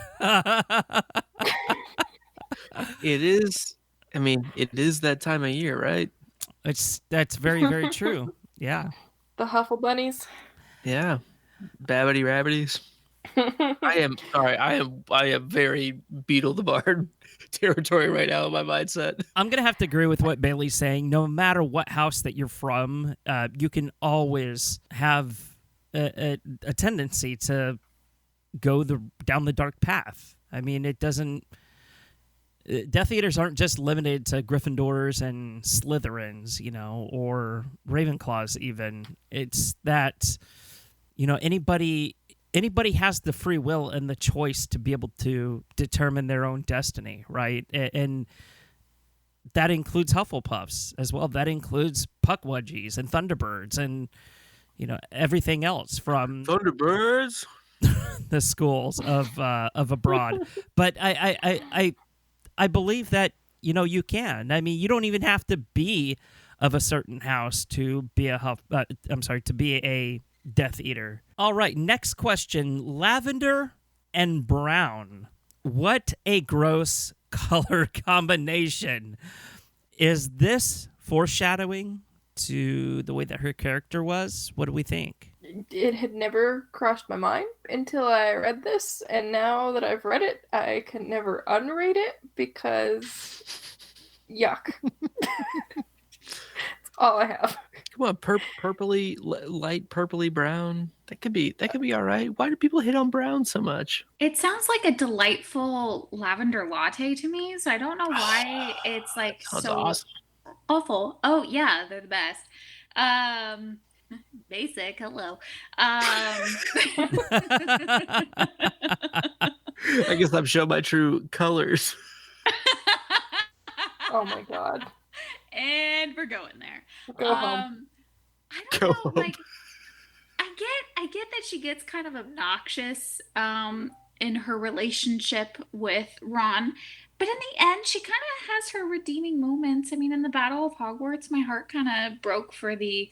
It is. I mean, it is that time of year, right? That's very, very true. Yeah. The Huffle Bunnies. Yeah. Babbity rabbities. I am very Beetle the Bard territory right now in my mindset. I'm going to have to agree with what Bailey's saying. No matter what house that you're from, you can always have a tendency to go down the dark path. I mean, it doesn't... Death Eaters aren't just limited to Gryffindors and Slytherins, or Ravenclaws even. It's that, anybody has the free will and the choice to be able to determine their own destiny, right? And that includes Hufflepuffs as well. That includes Puckwudgies and Thunderbirds and, everything else from... Thunderbirds? the schools of abroad. But I believe that, you can. I mean, you don't even have to be of a certain house to be to be a Death Eater. All right, next question. Lavender and brown. What a gross color combination. Is this foreshadowing to the way that her character was? What do we think? It had never crossed my mind until I read this, and now that I've read it, I can never unread it because yuck. That's all I have. Come on, purpley, light purpley brown. That could be all right. Why do people hit on brown so much? It sounds like a delightful lavender latte to me, so I don't know why it's like so awesome. Awful. Oh yeah, they're the best. Basic. Hello. I guess I'm showing my true colors. Oh my god. And we're going there. Go home. I don't know. Like, I get that she gets kind of obnoxious in her relationship with Ron, but in the end, she kind of has her redeeming moments. I mean, in the Battle of Hogwarts, my heart kind of broke for the,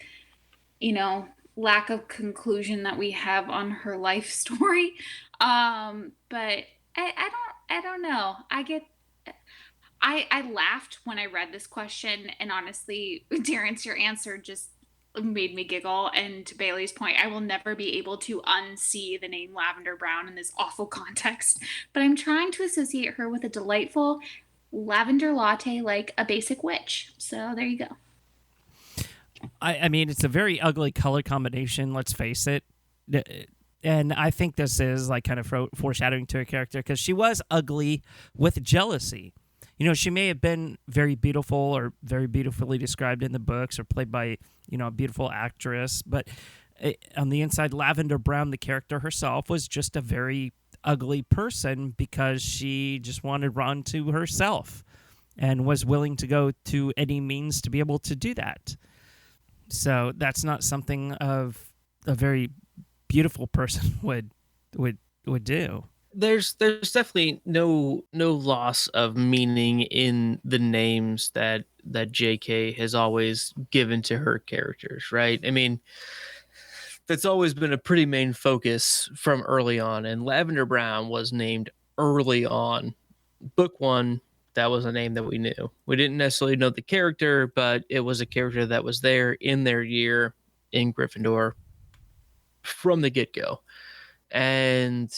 lack of conclusion that we have on her life story. But I don't know. I laughed when I read this question, and honestly, Terrance, your answer just made me giggle. And to Bailey's point, I will never be able to unsee the name Lavender Brown in this awful context, but I'm trying to associate her with a delightful lavender latte like a basic witch. So there you go. I mean, it's a very ugly color combination, let's face it. And I think this is like kind of foreshadowing to her character because she was ugly with jealousy. She may have been very beautiful or very beautifully described in the books or played by, a beautiful actress. But on the inside, Lavender Brown, the character herself, was just a very ugly person because she just wanted Ron to herself and was willing to go to any means to be able to do that. So that's not something of a very beautiful person would do. There's definitely no loss of meaning in the names that JK has always given to her characters, right? I mean, that's always been a pretty main focus from early on, and Lavender Brown was named early on. Book 1, that was a name that we knew. We didn't necessarily know the character, but it was a character that was there in their year in Gryffindor from the get-go. And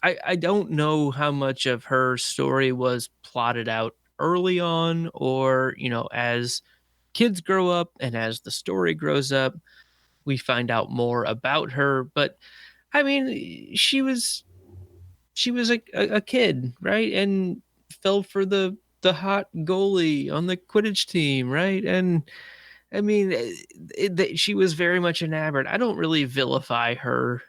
I don't know how much of her story was plotted out early on, or, as kids grow up and as the story grows up, we find out more about her. But I mean, she was a kid, right? And fell for the hot goalie on the Quidditch team, right? And I mean, she was very much enamored. I don't really vilify her.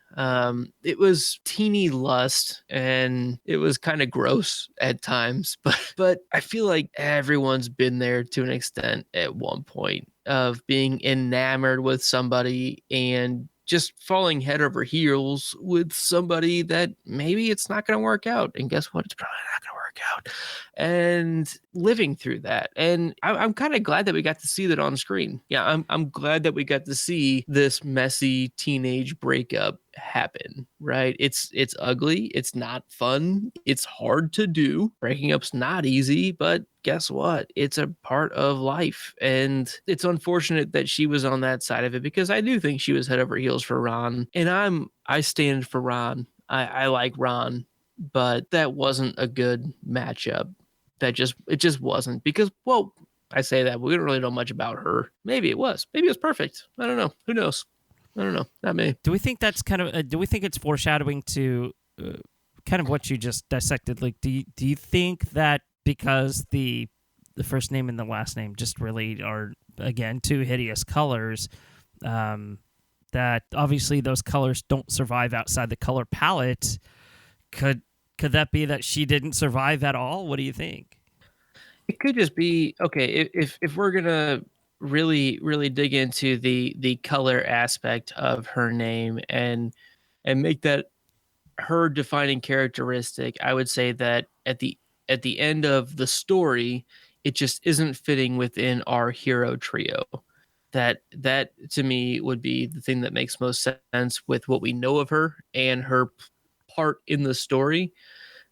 It was teeny lust, and it was kind of gross at times. But I feel like everyone's been there to an extent at one point of being enamored with somebody and just falling head over heels with somebody that maybe it's not going to work out. And guess what? It's probably not going to work out. And living through that. And I'm kind of glad that we got to see that on screen. Yeah, I'm glad that we got to see this messy teenage breakup happen, right? It's ugly. It's not fun. It's hard to do. Breaking up's not easy, but guess what? It's a part of life. And it's unfortunate that she was on that side of it, because I do think she was head over heels for Ron. And I stand for Ron. I like Ron, but that wasn't a good matchup. It just wasn't, because, well, I say that, but we don't really know much about her. Maybe it was. Maybe it was perfect. I don't know. Who knows? I don't know. Not me. Do we think that's kind of? Do we think it's foreshadowing to kind of what you just dissected? Like, do you think that because the first name and the last name just really are, again, two hideous colors, that obviously those colors don't survive outside the color palette? Could that be that she didn't survive at all? What do you think? It could just be, okay, if we're gonna really dig into the color aspect of her name and make that her defining characteristic, I would say that at the end of the story, it just isn't fitting within our hero trio. That to me would be the thing that makes most sense with what we know of her and her part in the story.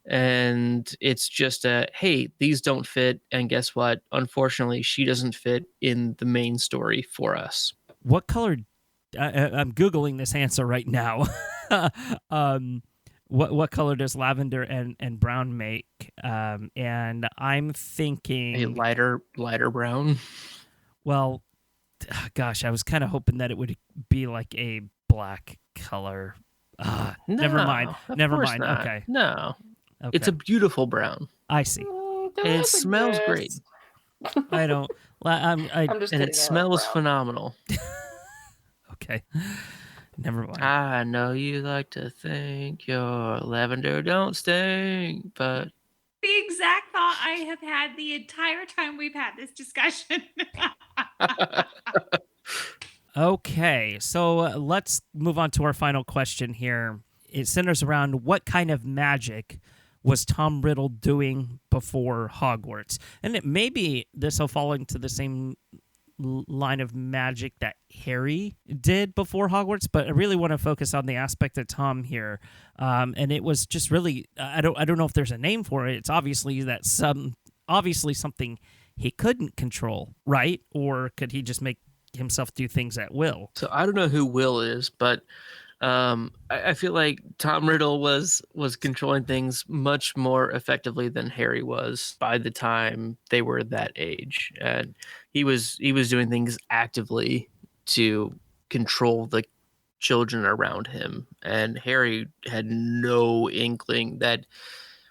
And it's just hey, these don't fit, and guess what? Unfortunately, she doesn't fit in the main story for us. What color? I'm Googling this answer right now. What color does lavender and brown make? And I'm thinking a lighter brown. Well, gosh, I was kind of hoping that it would be like a black color. No, never mind. Not. Okay. No. Okay. It's a beautiful brown. I see. And it smells great. I don't. I'm just and it smells phenomenal. Okay. Never mind. I know you like to think your lavender don't stink, but The exact thought I have had the entire time we've had this discussion. Okay, so let's move on to our final question here. It centers around what kind of magic was Tom Riddle doing before Hogwarts? And maybe this will fall into the same line of magic that Harry did before Hogwarts, but I really want to focus on the aspect of Tom here. And it was just really, I don't know if there's a name for it. It's obviously something he couldn't control, right? Or could he just make himself do things at will? So I don't know who Will is, but I feel like Tom Riddle was controlling things much more effectively than Harry was by the time they were that age, and he was doing things actively to control the children around him, and Harry had no inkling that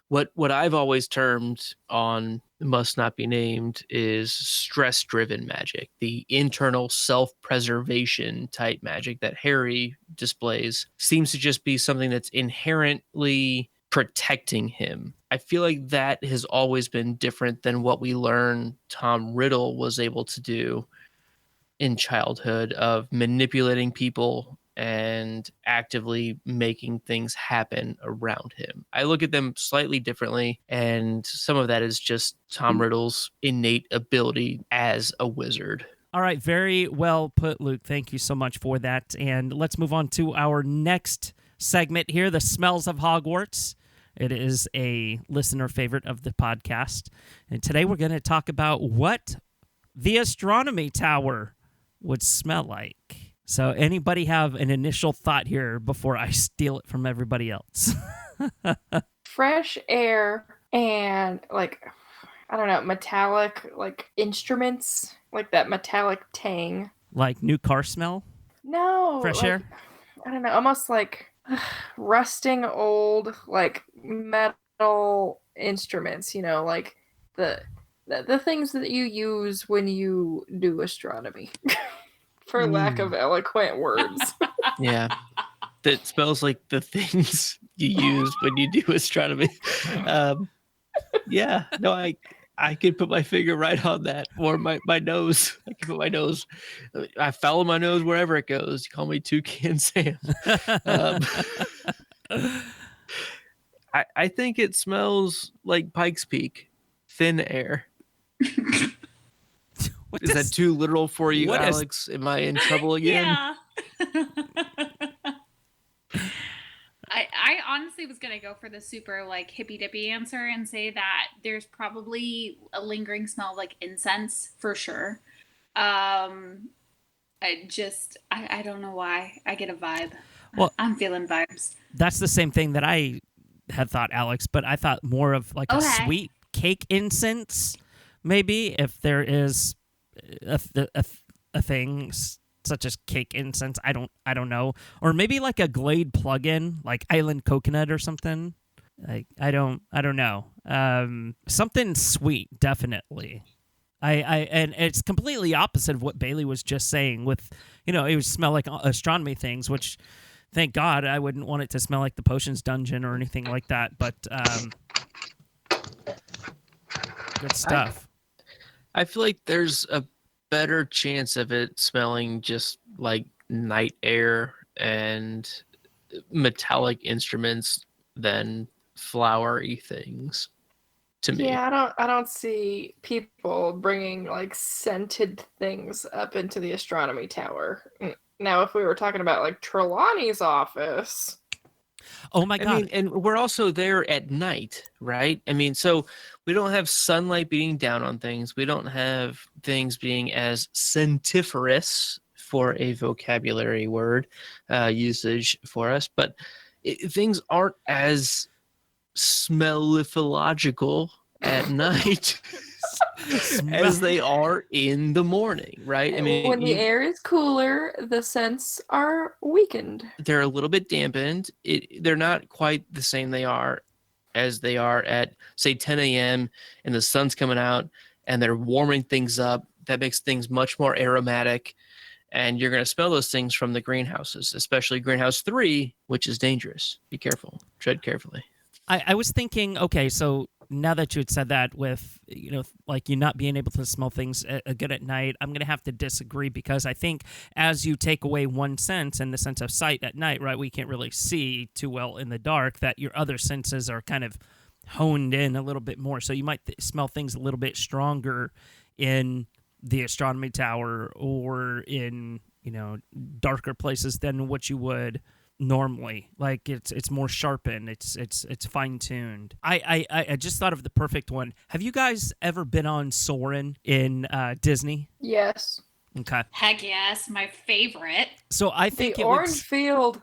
what I've always termed on Must Not Be Named is stress-driven magic, the internal self-preservation type magic that Harry displays seems to just be something that's inherently protecting him. I feel like that has always been different than what we learn Tom Riddle was able to do in childhood, of manipulating people and actively making things happen around him. I look at them slightly differently, and some of that is just Tom Riddle's innate ability as a wizard. All right, very well put, Luke. Thank you so much for that. And let's move on to our next segment here, The Smells of Hogwarts. It is a listener favorite of the podcast. And today we're going to talk about what the astronomy tower would smell like. So anybody have an initial thought here before I steal it from everybody else? Fresh air and like, I don't know, metallic like instruments, like that metallic tang. Like new car smell? No, Fresh like, air? I don't know, almost like rusting old like metal instruments, like the things that you use when you do astronomy. For lack of eloquent words. Yeah. That smells like the things you use when you do astronomy. Yeah, no, I could put my finger right on that, or my nose. I can put my nose. I follow my nose wherever it goes. You call me Toucan Sam. I think it smells like Pikes Peak, thin air. Is that too literal for you, Alex? Am I in trouble again? Yeah. I honestly was going to go for the super like hippy dippy answer and say that there's probably a lingering smell of like incense for sure. I don't know why. I get a vibe. Well, I'm feeling vibes. That's the same thing that I had thought, Alex, but I thought more of like a sweet cake incense, maybe, if there is a thing such as cake incense. I don't know. Or maybe like a Glade plug-in, like Island Coconut or something. Like I don't know. Something sweet, definitely. And it's completely opposite of what Bailey was just saying with, it would smell like astronomy things, which thank God I wouldn't want it to smell like the potions dungeon or anything like that, but good stuff. I feel like there's a better chance of it smelling just like night air and metallic instruments than flowery things to me. Yeah, I don't see people bringing like scented things up into the astronomy tower. Now, if we were talking about like Trelawney's office. Oh my God. I mean, and we're also there at night, right? I mean, so we don't have sunlight beating down on things. We don't have things being as scentiferous, for a vocabulary word usage for us, but things aren't as smellifological at night as they are in the morning, right? I mean, when the air is cooler, the scents are weakened. They're a little bit dampened. They're not quite the same as they are at, say, 10 a.m. and the sun's coming out and they're warming things up. That makes things much more aromatic. And you're going to smell those things from the greenhouses, especially greenhouse 3, which is dangerous. Be careful. Tread carefully. I was thinking, okay, so now that you had said that with, like you not being able to smell things good at night, I'm going to have to disagree, because I think as you take away one sense, in the sense of sight at night, right, we can't really see too well in the dark, that your other senses are kind of honed in a little bit more. So you might smell things a little bit stronger in the astronomy tower or in, darker places than what you would normally. Like it's more sharpened, it's fine-tuned. I just thought of the perfect one. Have you guys ever been on Soarin' in Disney? Yes. Okay. Heck yes, my favorite. So I think the orange field.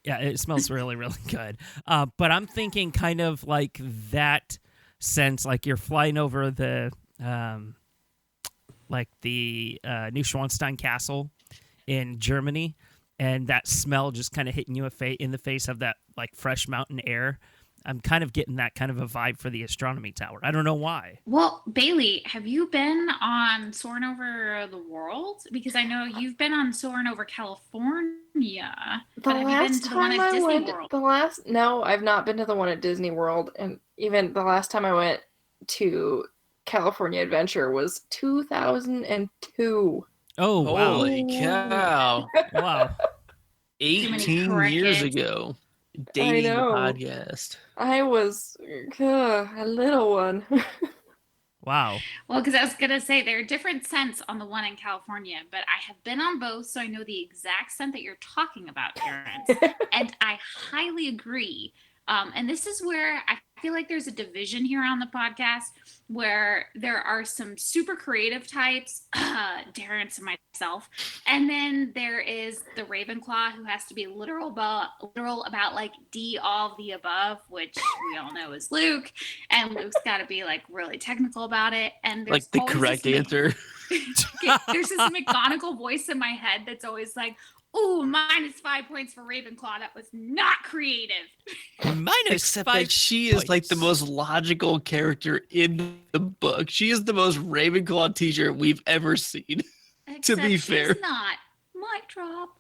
Yeah, it smells really, really good. But I'm thinking kind of like that sense, like you're flying over the Neuschwanstein Castle in Germany, and that smell just kind of hitting you in the face of that like fresh mountain air. I'm kind of getting that kind of a vibe for the astronomy tower. I don't know why. Well, Bailey, have you been on Soarin' Over the World? Because I know you've been on Soarin' Over California. The last time I went, World? No, I've not been to the one at Disney World, and even the last time I went to California Adventure was 2002. Oh, wow. Holy cow. Wow. 18 years ago. Dating the podcast. I was a little one. Wow. Well, because I was going to say there are different scents on the one in California, but I have been on both, so I know the exact scent that you're talking about, Terrance. And I highly agree. And this is where I feel like there's a division here on the podcast where there are some super creative types, Terrance and myself, and then there is the Ravenclaw who has to be literal about like D all of the above, which we all know is Luke, and Luke's got to be like really technical about it. And there's like the correct answer. There's this McGonagall voice in my head that's always like, "Ooh, -5 points for Ravenclaw. That was not creative." Except that she is like the most logical character in the book. She is the most Ravenclaw teacher we've ever seen. To be fair, she's not. Mic drop.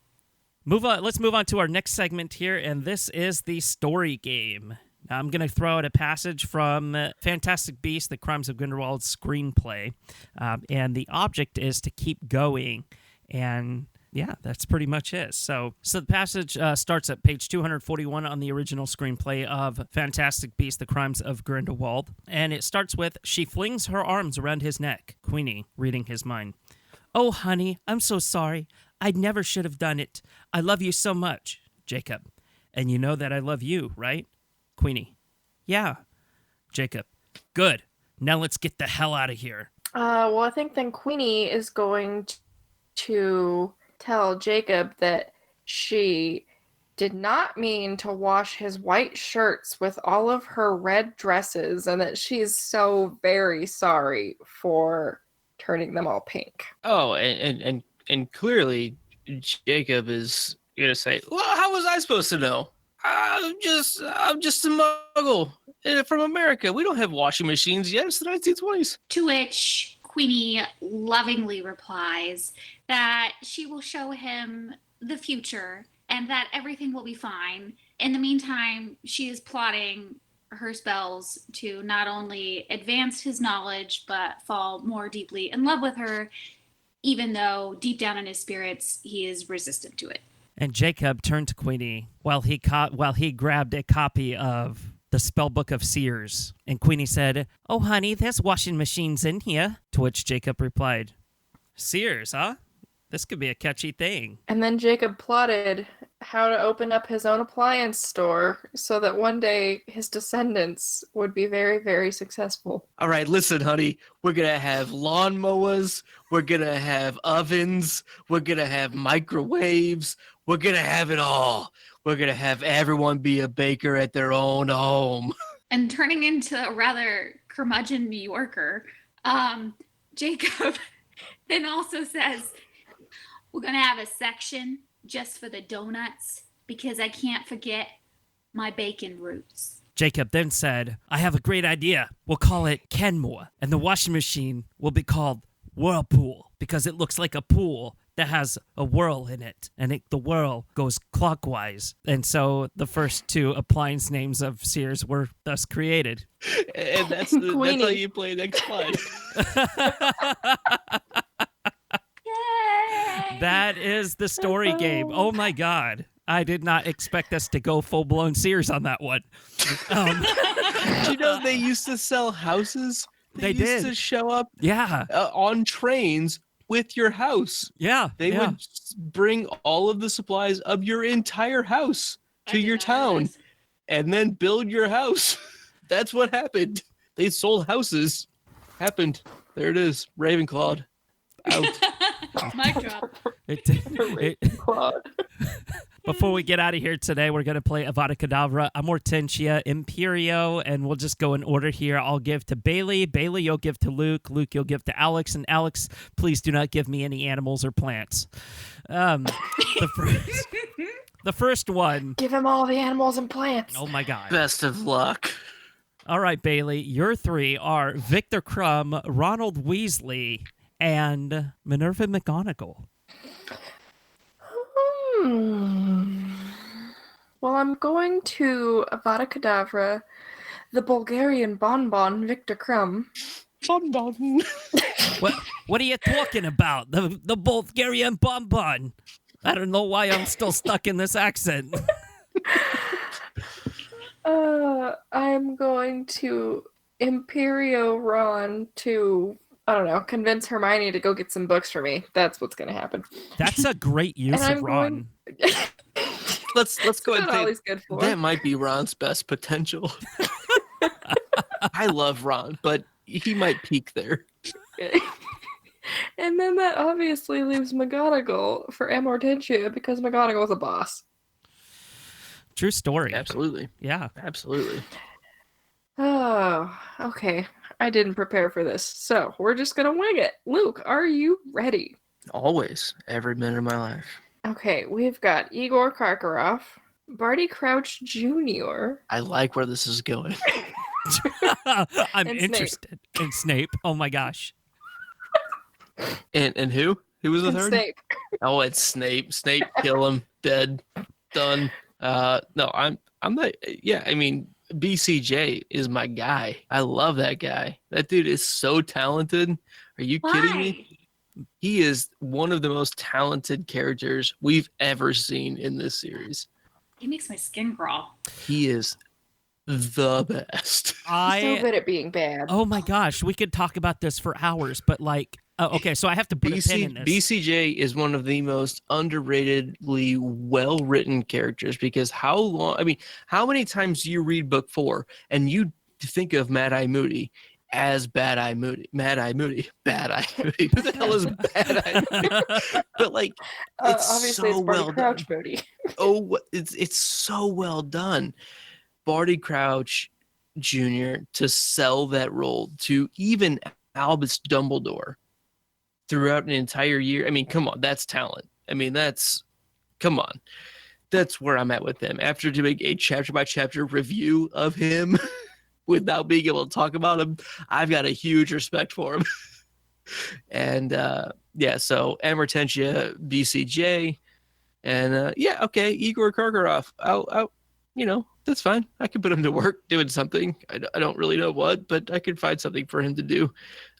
Let's move on to our next segment here, and this is the story game. Now, I'm going to throw out a passage from Fantastic Beasts: The Crimes of Grindelwald's screenplay, and the object is to keep going, and yeah, that's pretty much it. So the passage starts at page 241 on the original screenplay of Fantastic Beasts: The Crimes of Grindelwald, and it starts with, "She flings her arms around his neck." Queenie, reading his mind. "Oh, honey, I'm so sorry. I never should have done it. I love you so much." Jacob, "And you know that I love you, right?" Queenie, "Yeah." Jacob, "Good. Now let's get the hell out of here." Well, I think then Queenie is going to tell Jacob that she did not mean to wash his white shirts with all of her red dresses, and that she's so very sorry for turning them all pink. Oh, and clearly Jacob is gonna say, "Well, how was I supposed to know? I'm just a muggle from America. We don't have washing machines yet. It's the 1920s." To which Queenie lovingly replies that she will show him the future and that everything will be fine. In the meantime, she is plotting her spells to not only advance his knowledge, but fall more deeply in love with her, even though deep down in his spirits, he is resistant to it. And Jacob turned to Queenie while he grabbed a copy of the Spellbook of Seers. And Queenie said, "Oh, honey, there's washing machines in here." To which Jacob replied, "Seers, huh? This could be a catchy thing." And then Jacob plotted how to open up his own appliance store so that one day his descendants would be very, very successful. All right, listen, honey. We're going to have lawnmowers. We're going to have ovens. We're going to have microwaves. We're going to have it all. We're going to have everyone be a baker at their own home. And turning into a rather curmudgeon New Yorker, Jacob then also says, "We're going to have a section just for the donuts because I can't forget my bacon roots." Jacob then said, "I have a great idea. We'll call it Kenmore, and the washing machine will be called Whirlpool because it looks like a pool that has a whirl in it, and the whirl goes clockwise." And so the first two appliance names of Sears were thus created. And that's how you play next slide. That is the story game. Oh my God. I did not expect us to go full-blown Sears on that one. Do you know they used to sell houses? They used to show up on trains with your house. Yeah. They would bring all of the supplies of your entire house to your town and then build your house. That's what happened. They sold houses. Happened. There it is. Ravenclaw. Out. Mic drop. Before we get out of here today, we're going to play Avada Kedavra, Amortentia, Imperio, and we'll just go in order here. I'll give to Bailey. Bailey, you'll give to Luke. Luke, you'll give to Alex. And Alex, please do not give me any animals or plants. The first one. Give him all the animals and plants. Oh, my God. Best of luck. All right, Bailey, your three are Victor Crumb, Ronald Weasley, and Minerva McGonagall. Well, I'm going to Avada Kedavra, the Bulgarian bonbon, Victor Crumb. Bonbon. What are you talking about? The Bulgarian bonbon. I don't know why I'm still stuck in this accent. I'm going to Imperio Ron to, I don't know, convince Hermione to go get some books for me. That's what's going to happen. That's a great use of Ron. Let's go ahead and always good for. That might be Ron's best potential. I love Ron, but he might peak there. And then that obviously leaves McGonagall for Amortentia because McGonagall's a boss. True story. Absolutely. Yeah. Absolutely. Oh, okay. I didn't prepare for this, so we're just gonna wing it. Luke, are you ready? Always. Every minute of my life. Okay, we've got Igor Karkaroff, Barty Crouch Jr. I like where this is going. I'm And interested in Snape. Oh my gosh. And who? Who was the and third? Snape. Oh, it's Snape. Snape, kill him. Dead. Done. No, I'm not. Yeah, I mean, BCJ is my guy. I love that guy. That dude is so talented. Are you kidding me? He is one of the most talented characters we've ever seen in this series. He makes my skin crawl. He is the best. So good at being bad. Oh my gosh, we could talk about this for hours, but like, okay, so I have to put a pin in this. BCJ is one of the most underratedly well-written characters because how many times do you read book 4 and you think of Mad Eye Moody as Bad Eye Moody? Bad Eye Moody. Who the hell is Bad Eye Moody? But like, it's obviously so it's Barty well Crouch done. Moody. Oh, it's so well done. Barty Crouch Jr. to sell that role to even Albus Dumbledore throughout an entire year. I mean, come on, that's talent. I mean, come on. That's where I'm at with him. After doing a chapter by chapter review of him without being able to talk about him, I've got a huge respect for him. And yeah, so Amortentia, BCJ, and yeah, okay, Igor Karkaroff. I'll that's fine. I can put him to work doing something. I don't really know what, but I can find something for him to do.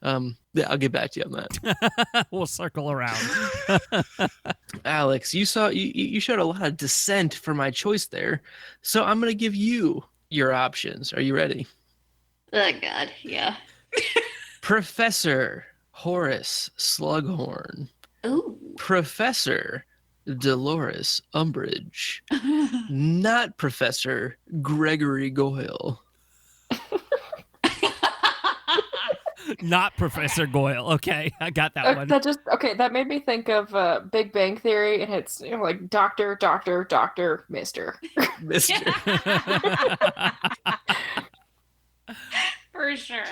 Yeah, I'll get back to you on that. We'll circle around. Alex, you showed a lot of dissent for my choice there, so I'm going to give you your options. Are you ready? Oh, God, yeah. Professor Horace Slughorn. Ooh. Professor Dolores Umbridge. Not Professor Gregory Goyle. Not Professor Goyle. Okay, I got that one. That made me think of Big Bang Theory, and it's like Doctor, Mister. Mister. For sure.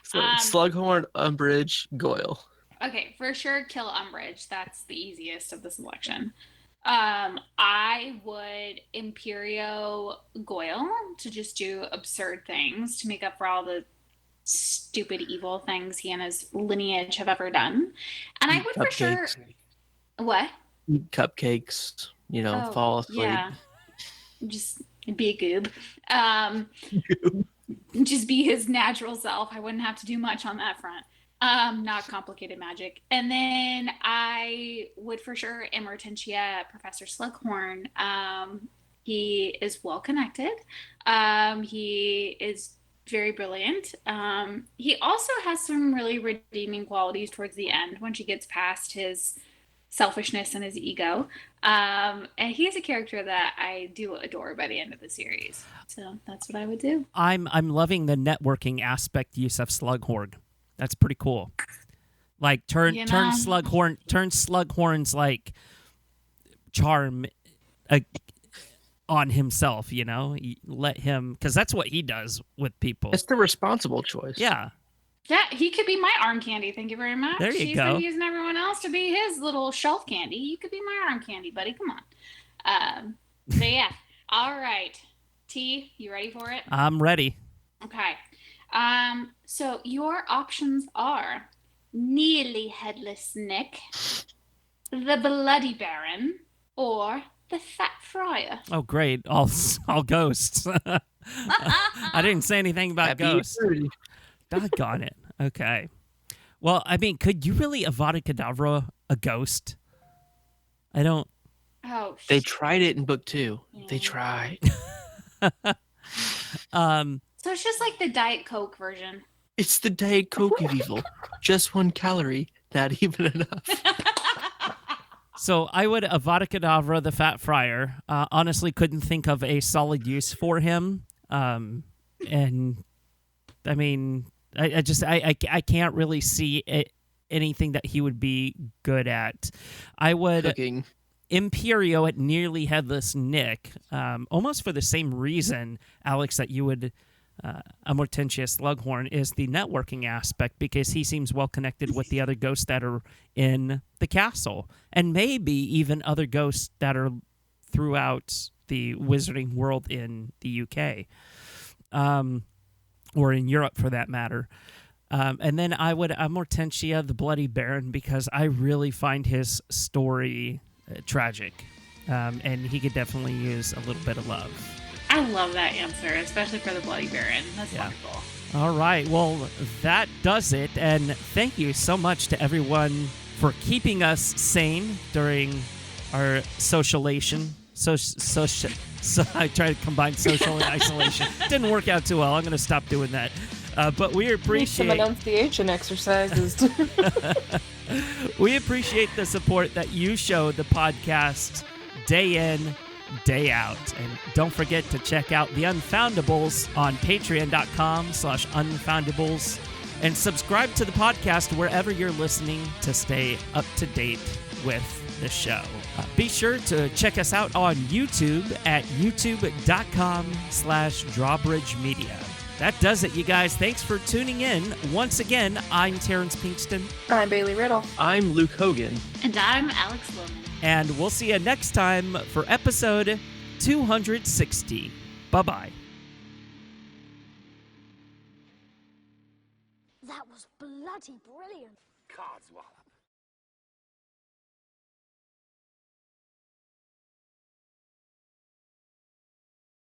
So, Slughorn, Umbridge, Goyle. Okay, for sure, kill Umbridge. That's the easiest of the selection. I would Imperio Goyle to just do absurd things to make up for all the stupid evil things he and his lineage have ever done. And I would for sure... What? Cupcakes, fall asleep. Yeah. Just be a goob. Just be his natural self. I wouldn't have to do much on that front. Not complicated magic. And then I would for sure Amortentia Professor Slughorn. He is well connected. He is very brilliant. He also has some really redeeming qualities towards the end when she gets past his selfishness and his ego. And he is a character that I do adore by the end of the series. So that's what I would do. I'm loving the networking aspect use of Slughorn. That's pretty cool. Like turn Slughorn's like charm on himself, let him, because that's what he does with people. It's the responsible choice. Yeah. Yeah, he could be my arm candy. Thank you very much. There you He's go. been using everyone else to be his little shelf candy. You could be my arm candy, buddy. Come on. So yeah. All right. T, you ready for it? I'm ready. Okay. So your options are Nearly Headless Nick, the Bloody Baron, or the Fat Friar. Oh, great. All ghosts. I didn't say anything about ghosts. Doggone it. Okay. Well, I mean, could you really Avada Kedavra a ghost? I don't. Oh, they tried it in book 2. Yeah. They tried. So it's just like the Diet Coke version. It's the Diet Coke of evil. Just 1 calorie, not even enough. So I would Avada Kedavra the Fat Friar. Honestly, couldn't think of a solid use for him. And I mean, I can't really see anything that he would be good at. I would Cooking. Imperio at Nearly Headless Nick, almost for the same reason, Alex, that you would Amortentia Slughorn, is the networking aspect, because he seems well connected with the other ghosts that are in the castle, and maybe even other ghosts that are throughout the wizarding world in the UK, or in Europe for that matter. And then I would Amortentia the Bloody Baron, because I really find his story tragic, and he could definitely use a little bit of love. I love that answer, especially for the Bloody Baron. That's wonderful. All right, well, that does it, and thank you so much to everyone for keeping us sane during our socialation. So I tried to combine social and isolation. Didn't work out too well. I'm going to stop doing that. But we appreciate some enunciation exercises. We appreciate the support that you show the podcast day in, day out. And don't forget to check out The Unfoundables on patreon.com/unfoundables, and subscribe to the podcast wherever you're listening to stay up to date with the show. Be sure to check us out on YouTube at youtube.com/drawbridgemedia. That does it, you guys. Thanks for tuning in. Once again, I'm Terrance Pinkston. I'm Bailey Riddle. I'm Luke Hogan. And I'm Alex Loman. And we'll see you next time for episode 260. Bye-bye. That was bloody brilliant. Codswallop.